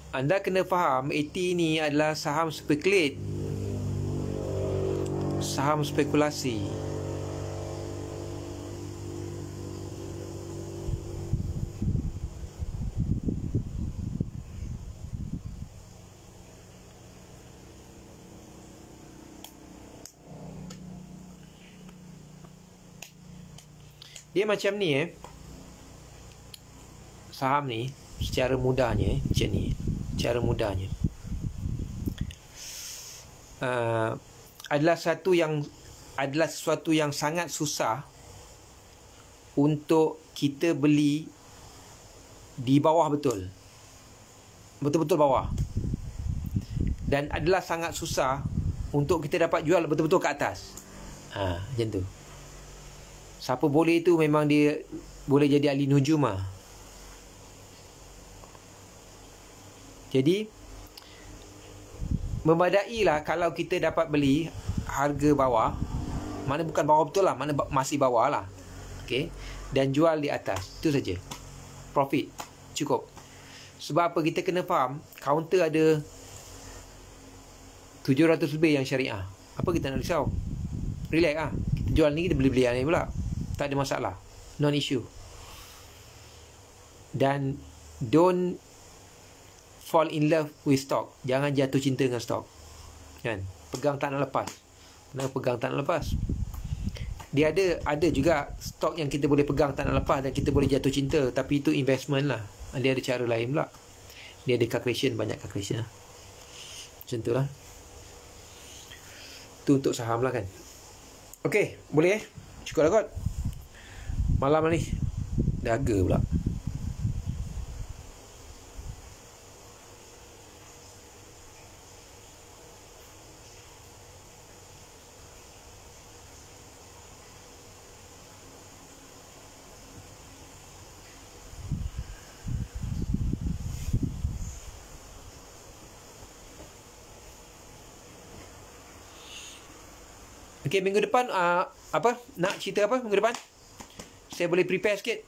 Anda kena faham, AT ni adalah saham spekulate. Saham spekulasi. Dia macam ni saham ni secara mudahnya macam ni. Cara mudahnya adalah sesuatu yang sangat susah untuk kita beli di bawah betul-betul bawah, dan adalah sangat susah untuk kita dapat jual betul-betul ke atas. Macam tu. Siapa boleh tu memang dia boleh jadi ahli nujum Jadi memadailah kalau kita dapat beli harga bawah, Mana bukan bawah betul lah, mana masih bawah lah. Okay. Dan jual di atas. Itu saja. Profit. Cukup. Sebab apa kita kena faham, counter ada 700 lebih yang syariah. Apa kita nak risau? Relax lah. Kita jual ni, kita beli-beli yang ni pula. Tak ada masalah. Non-issue. Dan don't fall in love with stock. Jangan jatuh cinta dengan stock. Kan? Pegang tak nak lepas. Kenapa pegang tak nak lepas? Dia ada juga stok yang kita boleh pegang tak nak lepas dan kita boleh jatuh cinta. Tapi itu investment lah. Dia ada cara lain pula. Dia ada calculation, banyak calculation lah. Macam tu lah. Tu untuk saham lah kan. Okey, boleh cukup lah kot. Malam ni dahaga pula. Okay, minggu depan apa? Nak cerita apa minggu depan? Saya boleh prepare sikit.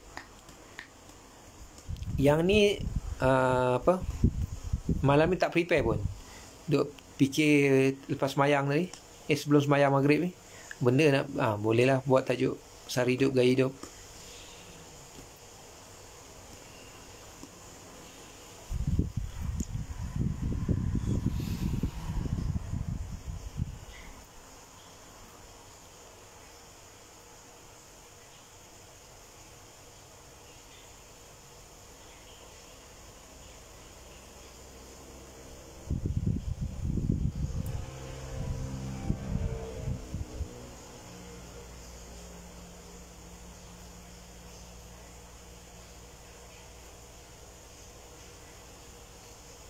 Yang ni apa? Malam ni tak prepare pun. Duk fikir lepas semayang tadi. Sebelum semayang maghrib ni. Benda nak boleh lah buat tajuk Sari Hidup Gaya Hidup.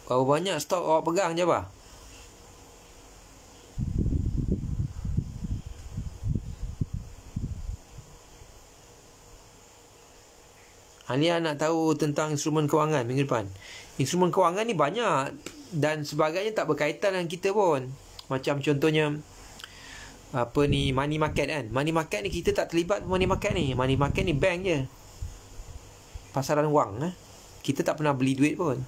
Berapa banyak stok awak pegang je apa? Halia nak tahu tentang instrumen kewangan minggu depan. Instrumen kewangan ni banyak dan sebagainya tak berkaitan dengan kita pun. Macam contohnya apa ni, money market kan. Money market ni kita tak terlibat money market ni. Money market ni bank je. Pasaran wang Kita tak pernah beli duit pun.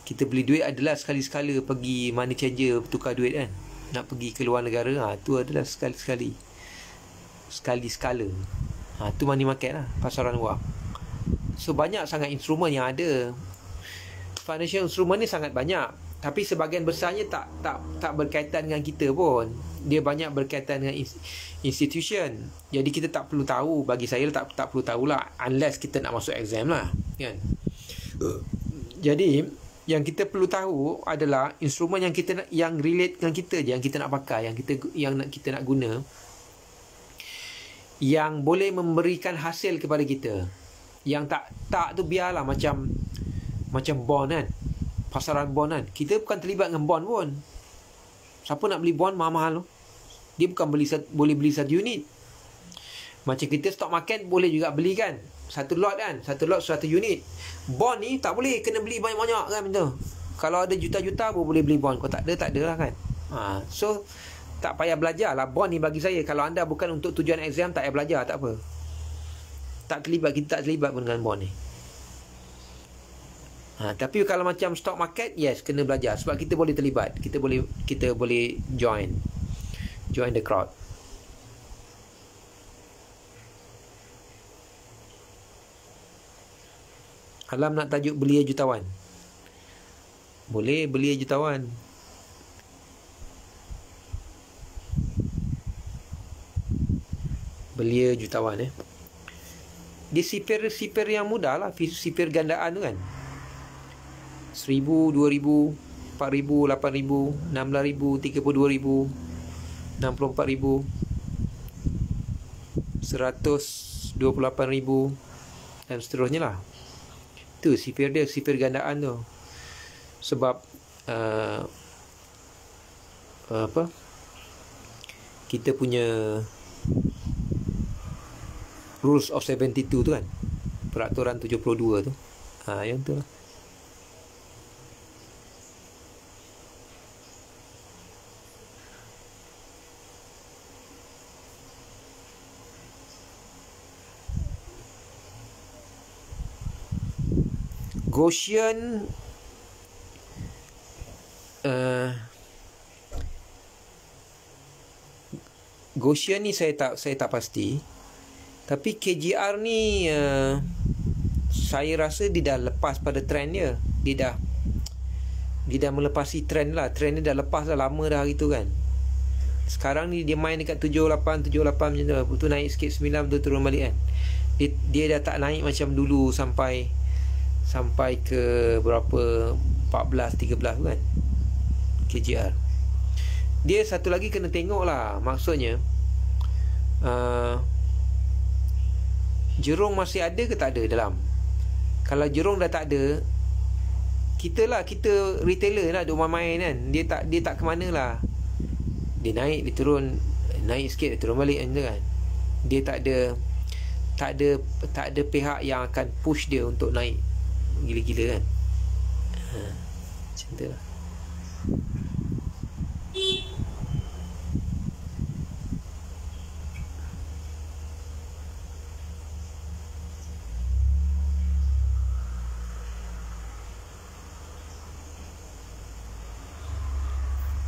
Kita beli duit adalah sekali-sekala pergi money changer tukar duit kan. Nak pergi ke luar negara, tu adalah sekali-sekali. Sekali-sekala. Tu money market lah, pasaran wang. So banyak sangat instrumen yang ada. Financial instrument ni sangat banyak. Tapi sebahagian besarnya tak berkaitan dengan kita pun. Dia banyak berkaitan dengan institution. Jadi kita tak perlu tahu. Bagi saya tak perlu tahulah. Unless kita nak masuk exam lah kan. Jadi yang kita perlu tahu adalah instrumen yang relate dengan kita je, yang kita nak pakai, yang kita nak guna, yang boleh memberikan hasil kepada kita. Yang tak tu biarlah macam bond kan. Pasaran bond kan. Kita bukan terlibat dengan bond pun. Siapa nak beli bond mahal-mahal tu? Dia bukan boleh beli satu unit. Macam kita stock market boleh juga beli kan. Satu lot kan. Satu lot satu unit. Bond ni tak boleh. Kena beli banyak-banyak kan macam tu. Kalau ada juta-juta pun boleh beli bond. Kalau tak ada lah kan. So tak payah belajar lah. Bond ni bagi saya, kalau anda bukan untuk tujuan exam, tak payah belajar. Tak apa. Kita tak terlibat pun dengan bond ni. Tapi kalau macam stock market, yes, kena belajar. Sebab kita boleh terlibat. Kita boleh join the crowd. Alam nak tajuk belia jutawan. Boleh belia jutawan. Belia jutawan Dia sipir yang mudah lah. Sipir gandaan tu kan. 1,000, 2,000, 4,000, 8,000, 16,000, 32,000, 64,000, 128,000 dan seterusnya lah. Tu sipir dia, sipir gandaan tu. Sebab kita punya rules of 72 tu kan, peraturan 72 tu, yang tu lah. Gaussian Gaussian ni saya tak pasti. Tapi KGR ni saya rasa dia dah lepas pada trend dia. Dia dah melepasi trend lah. Trend dia dah lepas dah lama dah hari tu kan. Sekarang ni dia main dekat 78 macam tu. Lepas tu naik sikit 9, betul turun balik kan. Dia dah tak naik macam dulu sampai ke berapa 14 13 kan KGR. Dia satu lagi kena tengok lah. Maksudnya Jurong masih ada ke tak ada dalam. Kalau Jurong dah tak ada, kita retailer lah duk main kan. Dia tak ke mana lah. Dia naik, dia turun, naik sikit, dia turun balik kan. Dia tak ada pihak yang akan push dia untuk naik gila-gila kan. Macam tu lah.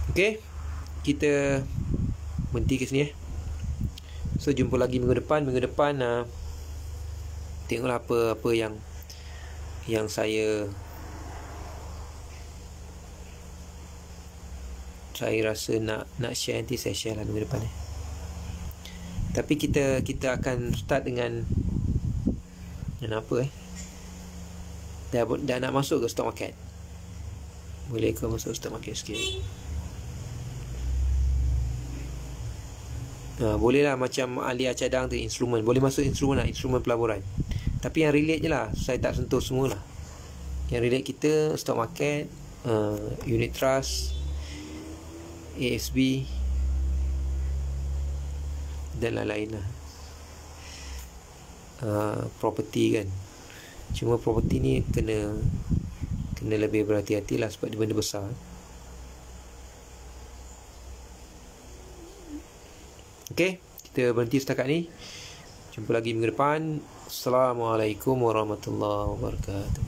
Okay, kita berhenti ke sini So jumpa lagi minggu depan. Tengoklah apa yang saya rasa nak share. Nanti saya share lah minggu depan Tapi kita akan start dengan apa dah nak masuk ke stock market. Boleh ke masuk stock market sikit? Boleh lah, macam Alia cadang tu, instrumen. Boleh masuk instrumen lah, instrumen pelaburan. Tapi yang relate je lah, saya tak sentuh semua lah. Yang relate kita stock market, unit trust, ASB dan lain-lain lah. Property kan. Cuma property ni kena lebih berhati-hati lah sebab dia benda besar. Okay, kita berhenti setakat ni. Jumpa lagi minggu depan. Assalamualaikum warahmatullahi wabarakatuh.